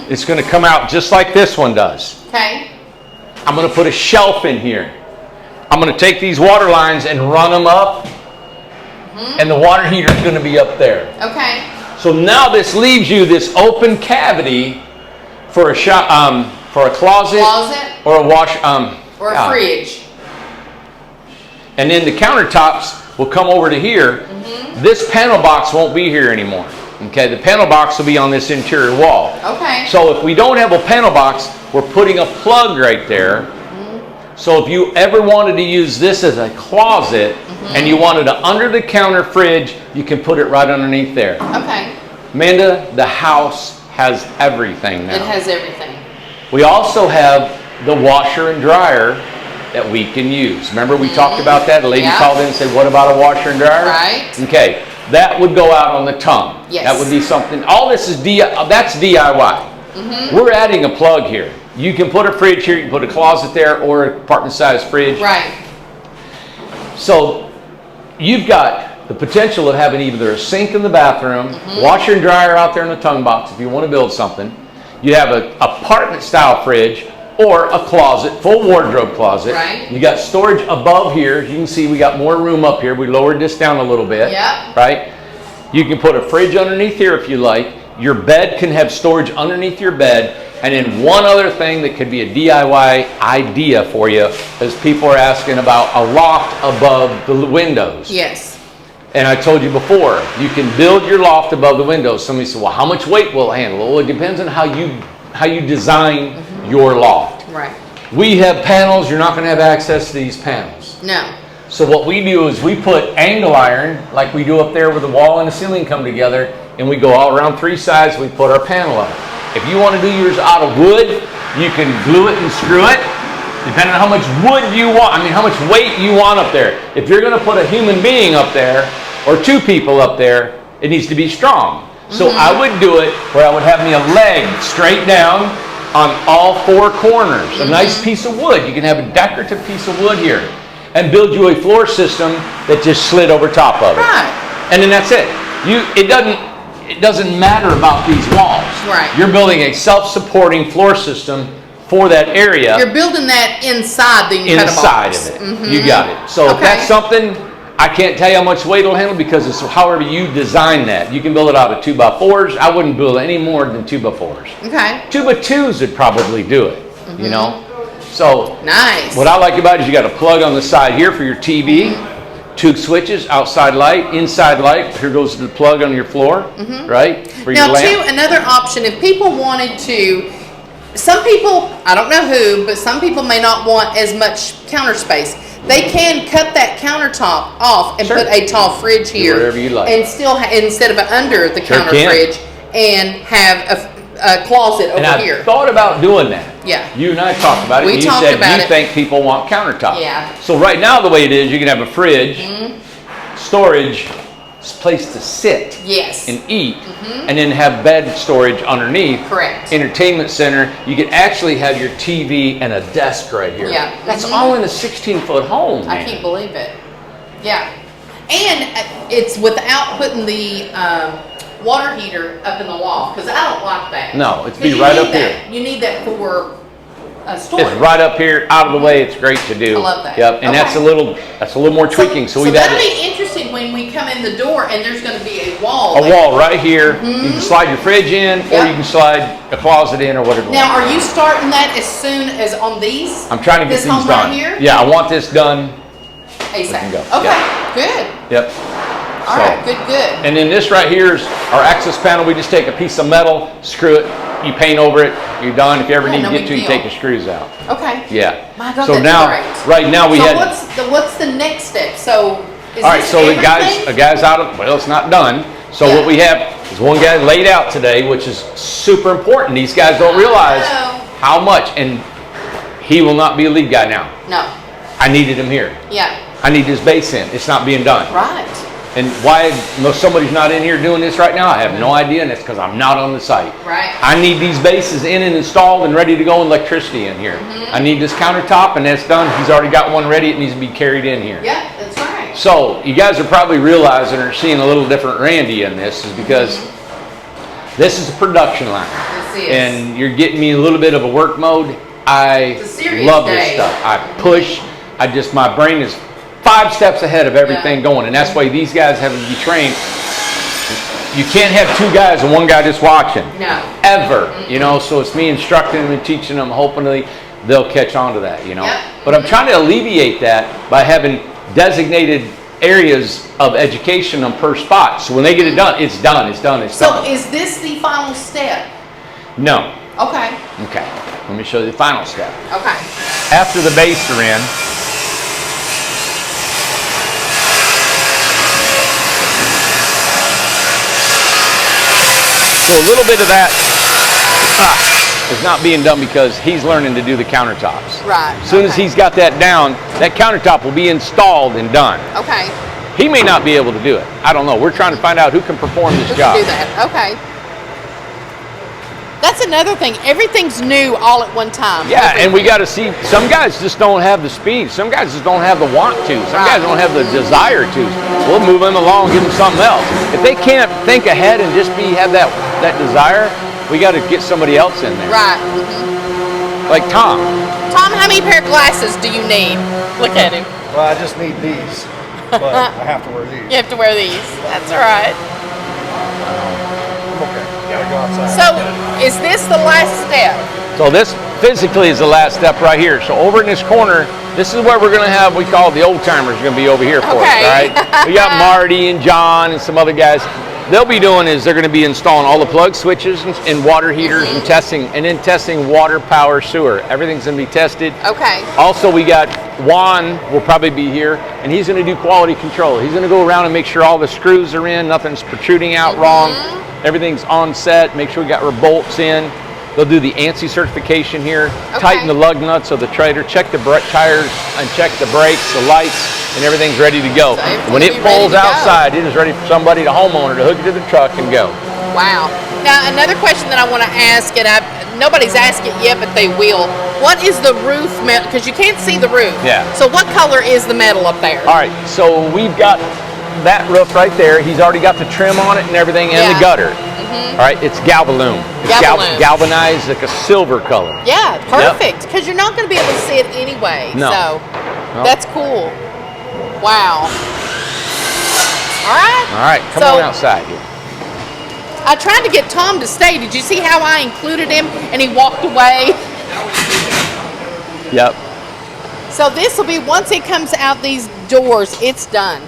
It's going to come out just like this one does. Okay. I'm going to put a shelf in here. I'm going to take these water lines and run them up. And the water heater is going to be up there. Okay. So now this leaves you this open cavity for a for a closet or a wash or a fridge. And then the countertops will come over to here. This panel box won't be here anymore. Okay, the panel box will be on this interior wall. Okay. So if we don't have a panel box, we're putting a plug right there. So if you ever wanted to use this as a closet and you wanted an under the counter fridge, you can put it right underneath there. Okay. Amanda, the house has everything now. It has everything. We also have the washer and dryer that we can use. Remember we talked about that? A lady called in and said, what about a washer and dryer? Right. Okay, that would go out on the tongue. Yes. That would be something, all this is that's DIY. We're adding a plug here. You can put a fridge here, you can put a closet there, or an apartment-sized fridge. Right. So you've got the potential of having either a sink in the bathroom, washer and dryer out there in the tongue box if you want to build something. You have an apartment-style fridge or a closet, full wardrobe closet. Right. You got storage above here. You can see we got more room up here. We lowered this down a little bit. Yeah. Right. You can put a fridge underneath here if you like. Your bed can have storage underneath your bed. And then one other thing that could be a DIY idea for you is people are asking about a loft above the windows. Yes. And I told you before, you can build your loft above the windows. Somebody said, well, how much weight will it handle? Well, it depends on how you design your loft. Right. We have panels. You're not going to have access to these panels. No. So what we do is we put angle iron, like we do up there where the wall and the ceiling come together, and we go all around 3 sides, we put our panel up. If you want to do yours out of wood, you can glue it and screw it, depending on how much wood you want, how much weight you want up there. If you're going to put a human being up there, or 2 people up there, it needs to be strong. So I would do it where I would have me a leg straight down on all 4 corners. A nice piece of wood. You can have a decorative piece of wood here. And build you a floor system that just slid over top of it. Right. And then that's it. It doesn't matter about these walls. Right. You're building a self-supporting floor system for that area. You're building that inside the Incred-I-Box. Inside of it. You got it. So if that's something, I can't tell you how much weight it'll handle because it's however you design that. You can build it out of 2x4s. I wouldn't build any more than 2x4s. Okay. 2x2s would probably do it, you know? So nice. What I like about it is you got a plug on the side here for your TV, 2 switches, outside light, inside light. Here goes the plug on your floor, right? For your lamp. Now, another option, if people wanted to, some people, I don't know who, but some people may not want as much counter space. They can cut that countertop off and put a tall fridge here. Whatever you like. And still, instead of an under the counter fridge, and have a closet over here. I thought about doing that. Yeah. You and I talked about it. We and talked you said about you it. think people want countertops. Yeah. So right now the way it is, you can have a fridge, storage, place to sit Yes. and eat, and then have bed storage underneath. Correct. Entertainment center. You can actually have your TV and a desk right here. Yeah. That's all in a 16-foot home, man. I can't believe it. Yeah. And it's without putting the water heater up in the wall, because I don't like that. No, it's be right up here. You need that for storage. It's right up here, out of the way. It's great to do. I love that. Yep, and that's a little more tweaking. So we've that'll added be interesting when we come in the door and there's going to be a wall. a wall right here. You can slide your fridge in, or you can slide a closet in, or whatever. Now, are you starting that as soon as on these? I'm trying to get this these home done. right here? Yeah, I want this done. ASAP. go. Okay, good. Yep. All right, good. And then this right here is our access panel. We just take a piece of metal, screw it, you paint over it, you're done. If you ever need to get to, you take the screws out. Okay. Yeah. My God, So that's now, great. right now we had. What's the next step? So is All right, this so the everything? guy's out of, well, it's not done. So what we have is one guy laid out today, which is super important. These guys don't realize how much, and he will not be a lead guy now. No. I needed him here. Yeah. I need this base in. It's not being done. Right. And why somebody's not in here doing this right now, I have no idea, and it's because I'm not on the site. Right. I need these bases in and installed and ready to go, and electricity in here. I need this countertop, and that's done. He's already got one ready. It needs to be carried in here. Yeah, that's right. So you guys are probably realizing or seeing a little different Randy in this, is because this is a production line. This is. And you're getting me a little bit of a work mode. I love this stuff. I push. My brain is 5 steps ahead of everything going, and that's why these guys have to be trained. You can't have 2 guys and 1 guy just watching. No. Ever. You know, so it's me instructing them and teaching them. Hopefully they'll catch on to that, you know. Yep. But I'm trying to alleviate that by having designated areas of education on per spot. So when they get it done, it's done, it's done, it's done. So is this the final step? No. Okay. Okay. Let me show you the final step. Okay. After the base are in, so a little bit of that is not being done because he's learning to do the countertops. Right. As soon as he's got that down, that countertop will be installed and done. Okay. He may not be able to do it. I don't know. We're trying to find out who can perform this Who job. can do that? Okay. That's another thing. Everything's new all at one time. Yeah, and we got to see, some guys just don't have the speed. Some guys just don't have the want to. Some guys don't have the desire to. We'll move them along, give them something else. If they can't think ahead and just have that desire, we got to get somebody else in there. Right. Like Tom. Tom, how many pair of glasses do you need? Look at him. Well, I just need these, but I have to wear these. You have to wear these. That's all right. I'm okay. Gotta go outside. So, is this the last step? So this physically is the last step right here. So over in this corner, this is where we're going to have, we call the old timers going to be over here for us, right? We got Marty and John and some other guys. They'll be doing is they're going to be installing all the plug switches and water heaters and testing water, power, sewer. Everything's going to be tested. Okay. Also, we got Juan will probably be here, and he's going to do quality control. He's going to go around and make sure all the screws are in, nothing's protruding out wrong, everything's on set, make sure we got our bolts in. They'll do the ANSI certification here, tighten the lug nuts of the trailer, check the tires and check the brakes, the lights, and everything's ready to go. So when it pulls outside, it is ready for somebody, the homeowner, to hook it to the truck and go. Wow. Now, another question that I want to ask, and nobody's asked it yet, but they will. What is the roof metal? Because you can't see the roof. Yeah. So what color is the metal up there? All right, so we've got that roof right there. He's already got the trim on it and everything, and the gutter. All right, it's Galvalume. It's galvanized like a silver color. Yeah, perfect. Because you're not going to be able to see it anyway. No. So that's cool. Wow. All right. All right, come on outside here. I tried to get Tom to stay. Did you see how I included him and he walked away? Yep. So this will be, once it comes out these doors, it's done.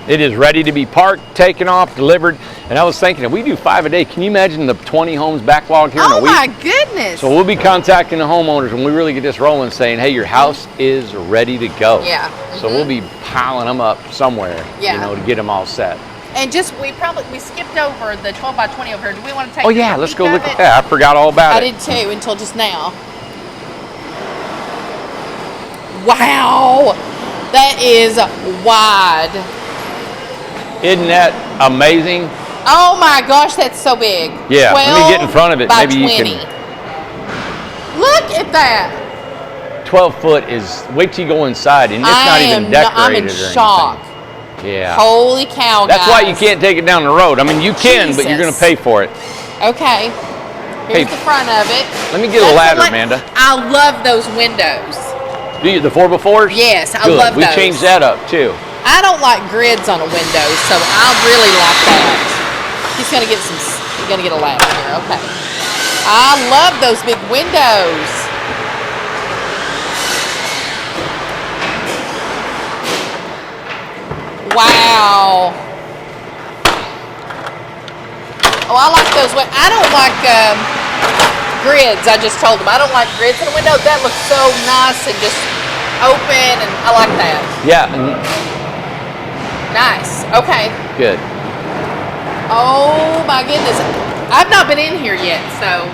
It is ready to be parked, taken off, delivered. And I was thinking, if we do 5 a day, can you imagine the 20 homes backlog here in a week? Oh my goodness. So we'll be contacting the homeowners when we really get this rolling, saying, hey, your house is ready to go. Yeah. So we'll be piling them up somewhere, to get them all set. And just, we skipped over the 12x20 over here. Do we want to take Let's go look at that. I forgot all about it. I did too, until just now. Wow. That is wide. Isn't that amazing? Oh my gosh, that's so big. Yeah, let me get in front of it. Maybe 20. you can. Look at that. 12 foot is, wait till you go inside, and it's not even decorated I'm in shock. Yeah. Holy cow, That's why you can't take it down the road. I mean, you can, but you're going to pay for it. Okay. Here's the front of it. Let me get a ladder, Amanda. I love those windows. Do you, the 4x4s? Yes, I love those. We changed that up, too. I don't like grids on a window, so I really like that. He's gonna get a ladder here. Okay. I love those big windows. Wow. Oh, I like those. I don't like grids. I just told him I don't like grids in a window. That looks so nice and just open, and I like that. Yeah. Nice. Okay. Good. Oh my goodness. I've not been in here yet, so.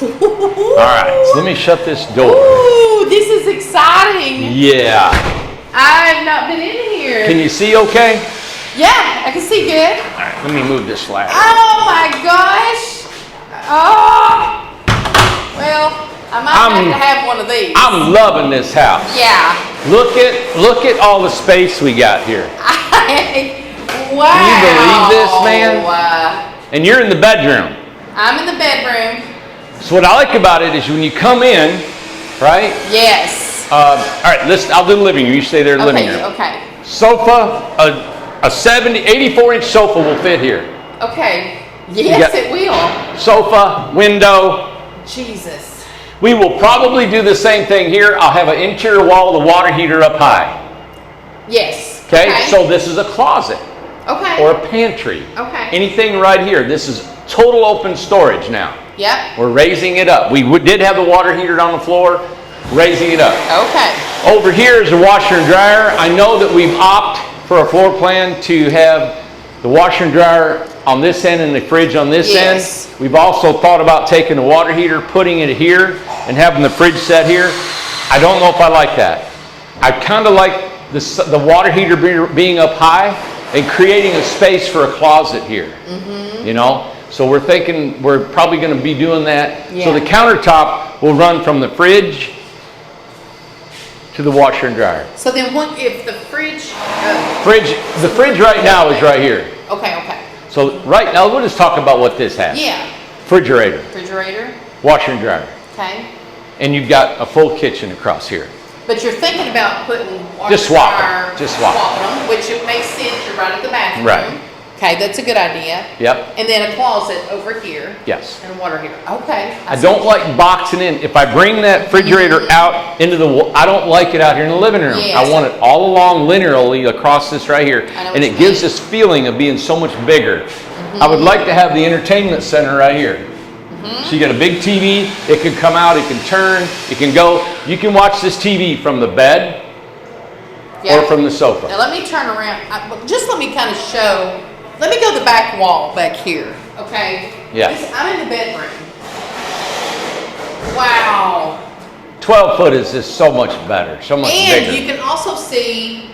All right, so let me shut this door. Ooh, this is exciting. Yeah. I've not been in here. Can you see okay? Yeah, I can see good. All right, let me move this ladder. Oh my gosh. Oh. Well, I might have to have one of these. I'm loving this house. Yeah. Look at all the space we got here. Wow. Can you believe this, man? And you're in the bedroom. I'm in the bedroom. So what I like about it is when you come in, right? Yes. All right, I'll do the living room. You stay there in the living room. Okay. Sofa, a 84-inch sofa will fit here. Okay. Yes, it will. Sofa, window. Jesus. We will probably do the same thing here. I'll have an interior wall, the water heater up high. Yes. Okay, so this is a closet. Okay. Or a pantry. Okay. Anything right here. This is total open storage now. Yep. We're raising it up. We did have the water heater on the floor, raising it up. Okay. Over here is the washer and dryer. I know that we've opted for a floor plan to have the washer and dryer on this end and the fridge on this end. We've also thought about taking the water heater, putting it here, and having the fridge set here. I don't know if I like that. I kind of like the water heater being up high and creating a space for a closet here. You know? So we're thinking we're probably going to be doing that. Yeah. So the countertop will run from the fridge to the washer and dryer. So then what if the fridge... The fridge right now is right here. Okay, okay. So right now, we'll just talk about what this has. Yeah. Refrigerator. Washer and dryer. Okay. And you've got a full kitchen across here. But you're thinking about putting washer just swap and dryer, them. Just swap them, which it makes sense. You're right at the bathroom. Right. Okay, that's a good idea. Yep. And then a closet over here. Yes. And water here. Okay. I don't like boxing in. If I bring that refrigerator out into I don't like it out here in the living room. Yes. I want it all along linearly across this right here. And it gives this feeling of being so much bigger. I would like to have the entertainment center right here. So you got a big TV, it can come out, it can turn, it can go. You can watch this TV from the bed or from the sofa. Now let me turn around. Just let me kind of show. Let me go to the back wall back here. Okay? Yeah. I'm in the bedroom. Wow. 12 foot is just so much better, so much bigger. And you can also see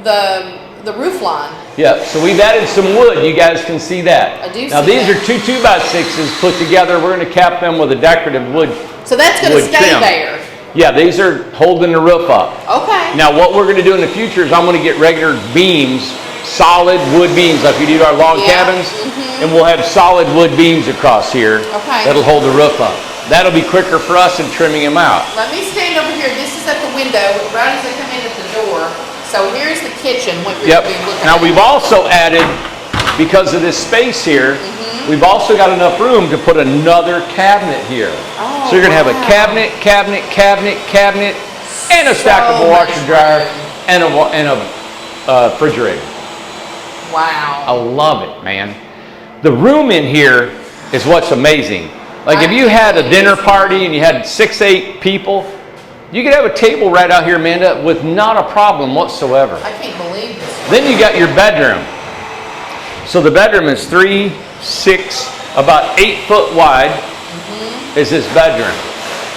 the roof line. Yeah, so we've added some wood. You guys can see that. I do now see these that. are two 2x6s put together. We're going to cap them with a decorative wood. So that's going to wood stay trim. there. Yeah, these are holding the roof up. Okay. Now what we're going to do in the future is I'm going to get regular beams, solid wood beams like we do to our log cabins, and we'll have solid wood beams across here that'll hold the roof up. That'll be quicker for us in trimming them out. Let me stand over here. This is at the window, right as I come in at the door. So here's the kitchen, what you're going to be looking Now at. we've also added, because of this space here, we've also got enough room to put another cabinet here. Oh, so you're going to have a cabinet, and a stackable washer dryer, and a refrigerator. Wow. I love it, man. The room in here is what's amazing. Like if you had a dinner party and you had 6, 8 people, you could have a table right out here, Amanda, with not a problem whatsoever. I can't believe this. Then you got your bedroom. So the bedroom is 3, 6, about 8 foot wide is this bedroom.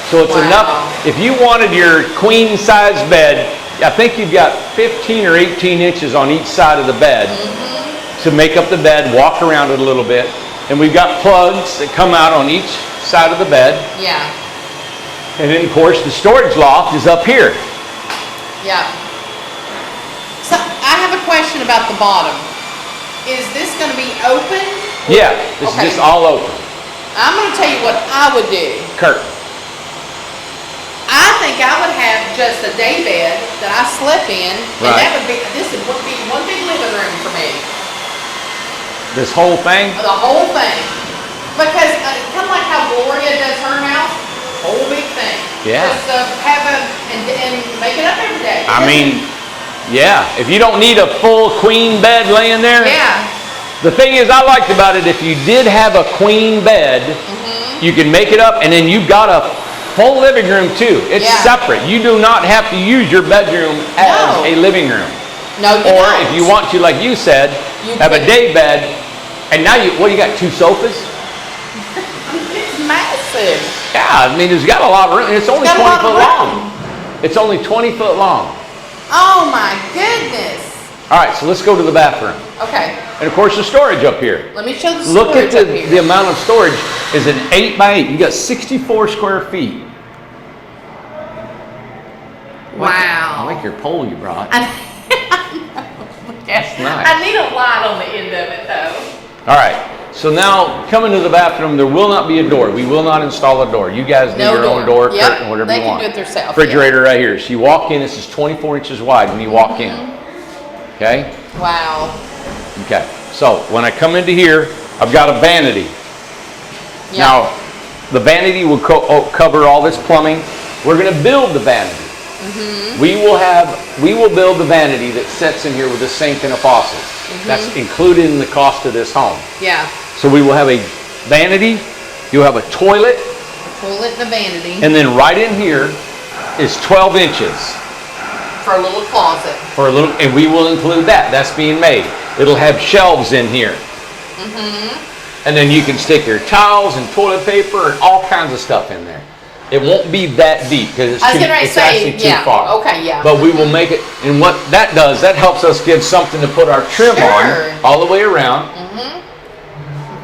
So it's enough. If you wanted your queen size bed, I think you've got 15 or 18 inches on each side of the bed to make up the bed, walk around it a little bit. And we've got plugs that come out on each side of the bed. Yeah. And then, of course, the storage loft is up here. Yeah. So I have a question about the bottom. Is this going to be open? Yeah, this is just all open. I'm going to tell you what I would do. Curtain. I think I would have just a day bed that I slept in, and that would be, this would be one big living room for me. This whole thing? The whole thing. Because kind of like how Gloria does her house, whole big thing. Yeah. Just have and make it up every day. I mean, yeah. If you don't need a full queen bed laying there. Yeah. The thing is, I liked about it, if you did have a queen bed, you can make it up, and then you've got a full living room too. It's separate. You do not have to use your bedroom as a living room. No, you Or don't. if you want to, like you said, have a day bed, and now you got 2 sofas? It's massive. Yeah, I mean, it's got a lot of room. It's only 20 foot long. It's only 20 foot long. Oh my goodness. All right, so let's go to the bathroom. Okay. And of course, the storage up here. Let me show the Look storage at up here. the amount of storage is an 8 by 8. You got 64 square feet. Wow. I like your pole you brought. That's nice. I need a light on the end of it though. All right. So now, coming to the bathroom, there will not be a door. We will not install a door. You guys do your own door, curtain, whatever you want. They can do it themselves. Refrigerator right here. So you walk in. This is 24 inches wide when you walk in. Okay. Wow. Okay. So when I come into here, I've got a vanity. Yep. Now, the vanity will cover all this plumbing. We're going to build the vanity. We will build the vanity that sits in here with a sink and a faucet. That's included in the cost of this home. Yeah. So we will have a vanity. You'll have a toilet. Toilet and a vanity. And then right in here is 12 inches. For a little closet. And we will include that. That's being made. It'll have shelves in here. And then you can stick your towels and toilet paper and all kinds of stuff in there. It won't be that deep because it's actually too far. Okay, yeah. But we will make it, and what that does, that helps us give something to put our trim on all the way around.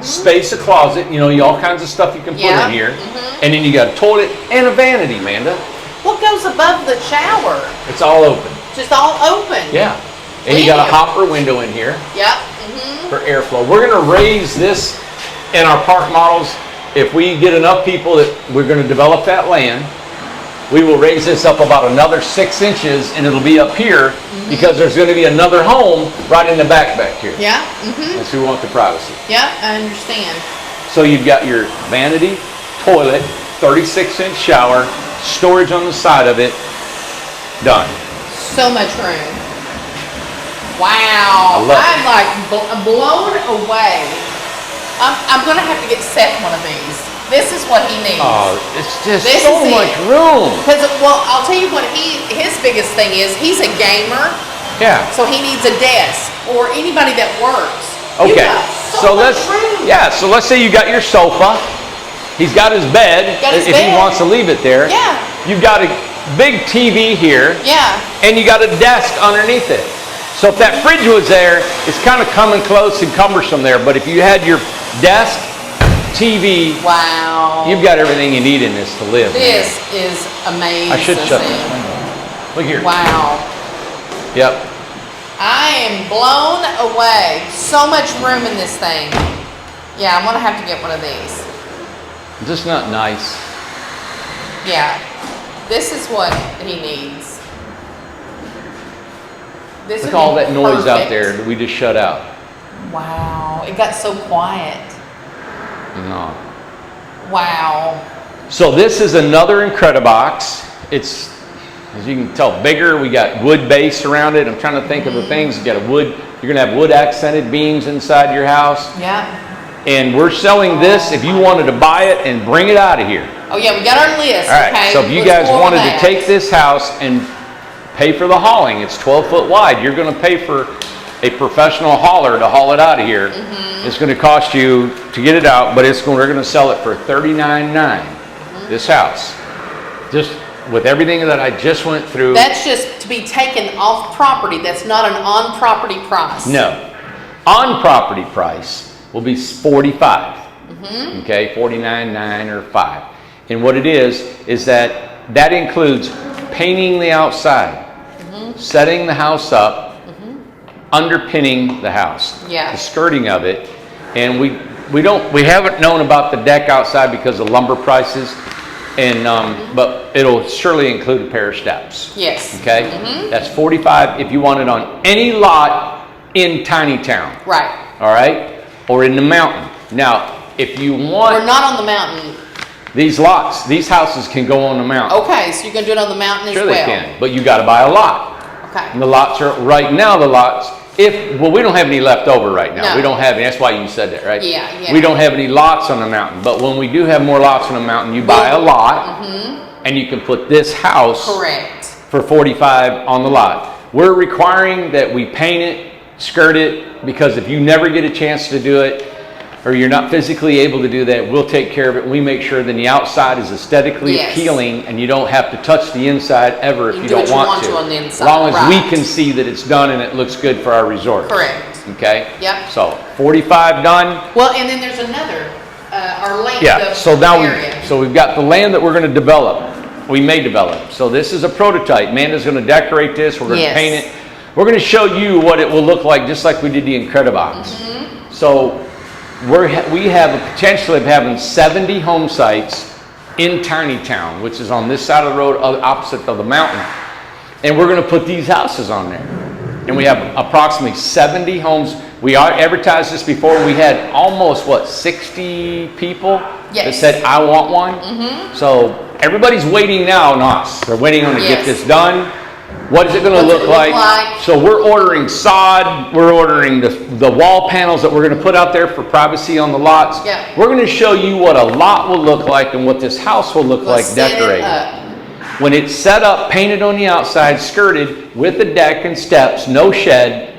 Space a closet, all kinds of stuff you can put in here. And then you got a toilet and a vanity, Amanda. What goes above the shower? It's all open. Just all open. Yeah. And you got a hopper window in here for airflow. We're going to raise this in our park models. If we get enough people that we're going to develop that land, we will raise this up about another 6 inches, and it'll be up here because there's going to be another home right in the back here. Yeah. And so we want the privacy. Yeah, I understand. So you've got your vanity, toilet, 36-inch shower, storage on the side of it, done. So much room. Wow. I'm like blown away. I'm going to have to get Seth one of these. This is what he needs. Oh, it's just so much room. Because, well, I'll tell you what his biggest thing is. He's a gamer. Yeah. So he needs a desk or anybody that works. Okay. So let's say you got your sofa. He's got his bed if he wants to leave it there. Yeah. You've got a big TV here. Yeah. And you got a desk underneath it. So if that fridge was there, it's kind of coming close and cumbersome there. But if you had your desk, TV, wow, you've got everything you need in this to live. This is amazing. I should shut this window. Look here. Wow. Yep. I am blown away. So much room in this thing. Yeah, I'm gonna have to get one of these. Is this not nice? Yeah. This is what he needs. This Look at all that noise out there that we just shut out. Wow, it got so quiet. No. Wow. So this is another Incred-I-Box. It's, as you can tell, bigger. We got wood base around it. I'm trying to think of the things. You got a wood. You're gonna have wood accented beams inside your house. Yeah. And we're selling this if you wanted to buy it and bring it out of here. Oh yeah, we got our list. All right. Okay. So if you guys wanted to take this house and pay for the hauling, it's 12 foot wide. You're going to pay for a professional hauler to haul it out of here. It's going to cost you to get it out, but we're going to sell it for $39,900. This house, just with everything that I just went through. That's just to be taken off property. That's not an on property price. No, on property price will be 45. Okay, 49.9 or 5. And what it is that includes painting the outside, setting the house up, underpinning the house, the skirting of it, and we haven't known about the deck outside because of lumber prices, and but it'll surely include a pair of steps. Yes. Okay. That's 45 if you want it on any lot in Tiny Town. Right. All right, or in the mountain. Now, if you want, we're not on the mountain. These lots, these houses can go on the mountain. Okay, so you're going to do it on the mountain as well. Sure they can, but you got to buy a lot. Okay. And the lots are, right now the lots, we don't have any left over right now. No. We don't have any, that's why you said that, right? Yeah. We don't have any lots on the mountain, but when we do have more lots on the mountain, you buy a lot, and you can put this house for 45 on the lot. We're requiring that we paint it, skirt it, because if you never get a chance to do it, or you're not physically able to do that, we'll take care of it. We make sure that the outside is aesthetically appealing, and you don't have to touch the inside ever if you don't want to. On the inside. As long as we can see that it's done and it looks good for our resort. Correct. Okay? Yep. So 45 done. Well, and then there's another, our land so now area. we've got the land that we're going to develop. We may develop. So this is a prototype. Amanda's going to decorate this. We're going to paint it. We're going to show you what it will look like, just like we did the Incred-I-Box. So we have a potential of having 70 home sites in Tiny Town, which is on this side of the road, opposite of the mountain. And we're going to put these houses on there. And we have approximately 70 homes. We advertised this before. We had almost, 60 people that said, I want one. So everybody's waiting now on us. They're waiting on to get this done. What is it going to look like? So we're ordering sod. We're ordering the wall panels that we're going to put out there for privacy on the lots. We're going to show you what a lot will look like and what this house will look like decorated. When it's set up, painted on the outside, skirted with the deck and steps, no shed,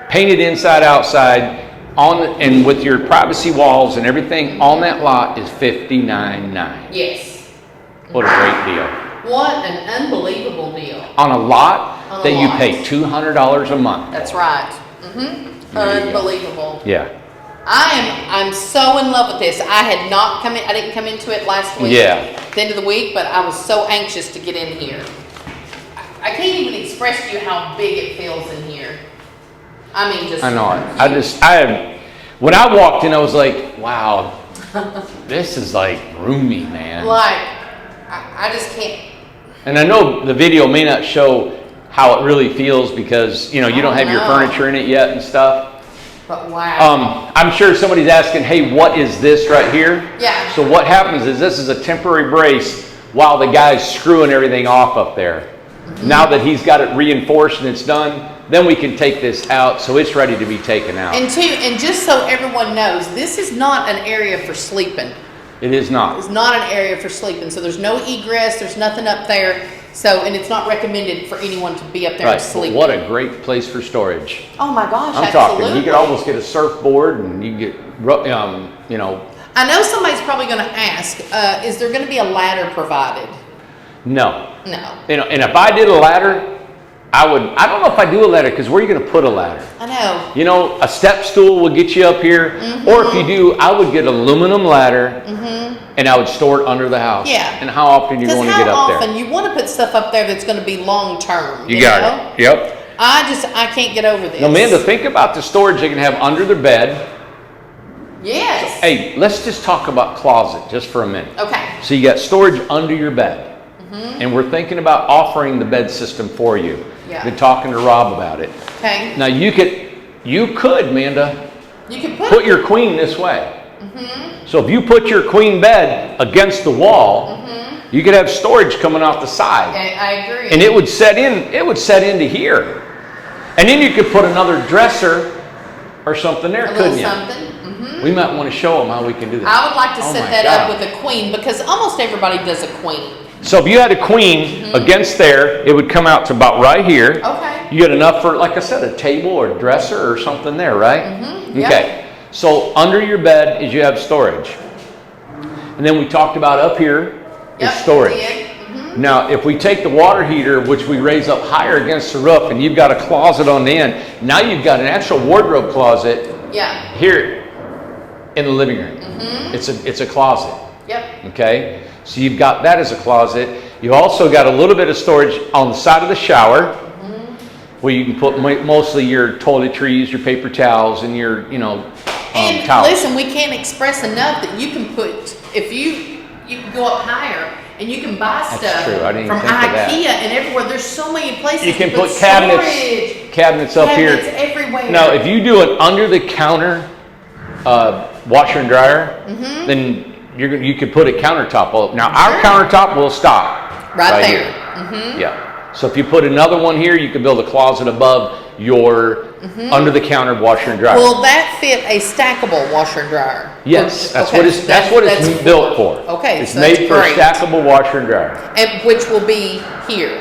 painted inside, outside, and with your privacy walls and everything on that lot is $59,900. Yes. What a great deal. What an unbelievable deal. On a lot that you pay $200 a month. That's right. Unbelievable. Yeah. I'm so in love with this. I didn't come into it last week. At the end of the week, but I was so anxious to get in here. I can't even express to you how big it feels in here. I mean, just. I know it. When I walked in, I was like, wow, this is like roomy, man. Like, I just can't. And I know the video may not show how it really feels because, you know, you don't have your furniture in it yet and stuff. But wow. I'm sure somebody's asking, hey, what is this right here? Yeah. So what happens is this is a temporary brace while the guy's screwing everything off up there. Now that he's got it reinforced and it's done, then we can take this out so it's ready to be taken out. And just so everyone knows, this is not an area for sleeping. It is not. It's not an area for sleeping. So there's no egress, there's nothing up there. So, and it's not recommended for anyone to be up there and sleep. What a great place for storage. Oh my gosh, I'm absolutely. talking, you could almost get a surfboard and you get, you know. I know somebody's probably going to ask, is there going to be a ladder provided? No. No. You know, and if I did a ladder, I don't know if I do a ladder because where are you going to put a ladder? I know. You know, a step stool will get you up here. Or if you do, I would get an aluminum ladder and I would store it under the house. Yeah. And how often you want to get up there? Because how often you want to put stuff up there that's going to be long term. You got it. Yep. I can't get over this. Now, Amanda, think about the storage they can have under their bed. Yes. Hey, let's just talk about closet just for a minute. Okay. So you got storage under your bed. And we're thinking about offering the bed system for you. Yeah. Been talking to Rob about it. Okay. Now you could, Amanda, You could put your queen this way. So if you put your queen bed against the wall, you could have storage coming off the side. I agree. And it would set into here. And then you could put another dresser or something there, couldn't you? Something. We might want to show them how we can do that. I would like to Oh set my that God. up with a queen because almost everybody does a queen. So if you had a queen against there, it would come out to about right here. Okay. You get enough for, like I said, a table or a dresser or something there, right? Yep. Okay. So under your bed is you have storage. And then we talked about up here is storage. Now, if we take the water heater, which we raise up higher against the roof, and you've got a closet on the end, now you've got an actual wardrobe closet here in the living room. It's a closet. Yep. Okay. So you've got that as a closet. You also got a little bit of storage on the side of the shower where you can put mostly your toiletries, your paper towels, and your, And towels. listen, we can't express enough that you can put, if you can go up higher and you can buy That's stuff true. I didn't from even think of that. IKEA and everywhere. There's so many places You can to put storage. cabinets up here. Cabinets everywhere. Now, if you do an under the counter washer and dryer, then you could put a countertop up. Now, our countertop will stop right there. Here. Yeah. So if you put another one here, you could build a closet above your under the counter washer and dryer. Will that fit a stackable washer and dryer? Yes, that's Okay, what it's built for. Okay, It's so made that's for a great. stackable washer and dryer. And which will be here.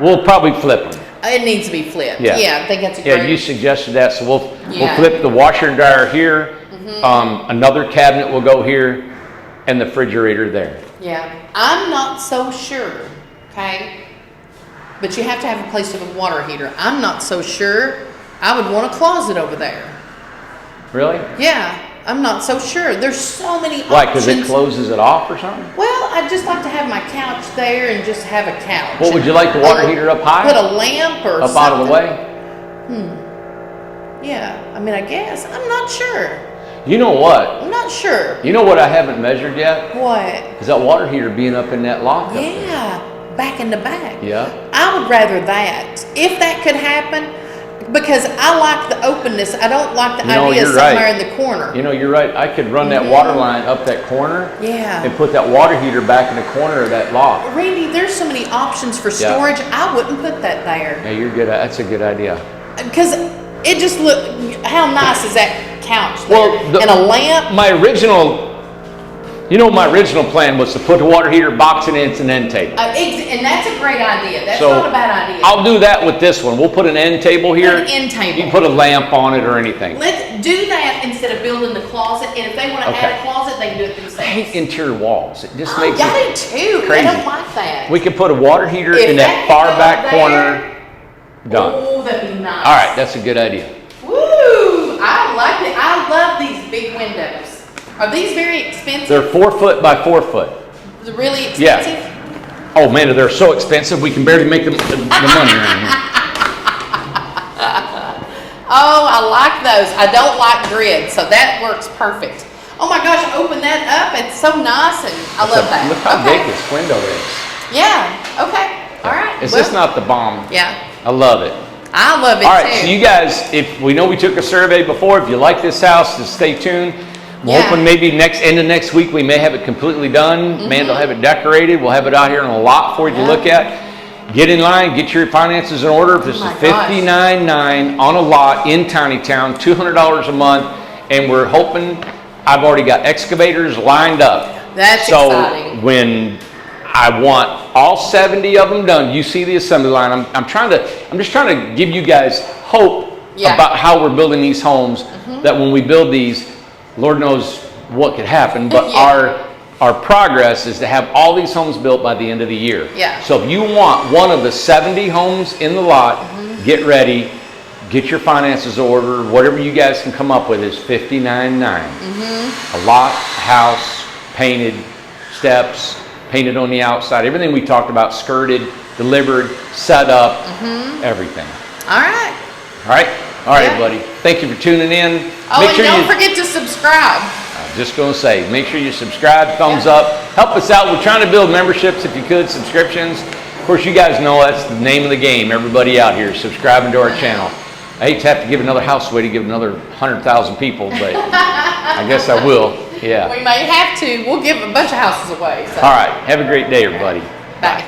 We'll probably flip them. It needs to be flipped. Yeah. Yeah, I think that's a Yeah, great. you suggested that, so we'll Yeah. flip the washer and dryer here. Another cabinet will go here, and the refrigerator there. Yeah, I'm not so sure. Okay, but you have to have a place to have a water heater. I'm not so sure. I would want a closet over there. Really? Yeah, I'm not so sure. There's so many Why? Because it options. closes it off or something? Well, I'd just like to have my couch there and just have a couch. What would you like the water heater up high? Put a lamp or Up something. out of the way? Yeah, I mean, I guess. I'm not sure. You know what? I'm not sure. You know what I haven't measured yet? What? Is that water heater being up in that lock up there. Yeah, back in the back. Yeah. I would rather that. If that could happen, because I like the openness. I don't like the idea of you're somewhere right. in the corner. You know, you're right. I could run that water line up that corner Yeah. and put that water heater back in the corner of that lock. Randy, there's so many options for Yeah. storage. I wouldn't put that there. Yeah, you're good. That's a good idea. Because it just look. How nice is that couch there? Well, and a lamp. My original plan was to put the water heater, box it in, it's an end table. And that's a great idea. That's So, not a bad idea. I'll do that with this one. We'll put an end table here. Put an end table. You can put a lamp on it or anything. Let's do that instead of building the closet. And if they want to Okay. add a closet, they can do it I themselves. hate interior walls. It just Oh, makes y'all it do too. crazy. I don't like that. We could put a water heater If in that could far go back there, corner. Done. Oh, that'd be nice. All right, that's a good idea. Woo! I like it. I love these big windows. Are these very expensive? They're 4 foot by 4 foot. They're really Yeah. expensive? Oh man, they're so expensive we can barely make the money around here. Oh, I like those. I don't like grid, so that works perfect. Oh my gosh, open that up. It's so nice and I love that. Look how Okay. big this window is. Yeah. Okay. All right. Is Well, this not the bomb? Yeah. I love it. I love it All right, too. so you guys, if we know we took a survey before, if you like this house, just stay tuned. We're hoping maybe end of next week we may have it completely done. Amanda will have it decorated. We'll have it out here in a lot for you to look at. Get in line, get your finances in order. This is $59.9 on a lot in Tiny Town, $200 a month, and we're hoping. I've already got excavators lined up. That's exciting. So when I want all 70 of them done, you see the assembly line. I'm just trying to give you guys hope about how we're building these homes. That when we build these, Lord knows what could happen, but our progress is to have all these homes built by the end of the year. Yeah. So if you want one of the 70 homes in the lot, get ready, get your finances ordered. Whatever you guys can come up with is $59.9. A lot, house, painted, steps, painted on the outside, everything we talked about, skirted, delivered, set up, everything. All right. All right, everybody. Thank you for tuning in. Oh, and don't forget to subscribe. Just going to say, make sure you subscribe, thumbs up, help us out. We're trying to build memberships, if you could, subscriptions. Of course, you guys know that's the name of the game. Everybody out here subscribing to our channel. I hate to have to give another house away to give another 100,000 people, but I guess I will. Yeah. We may have to. We'll give a bunch of houses away. So. All right. Have a great day, everybody. Bye.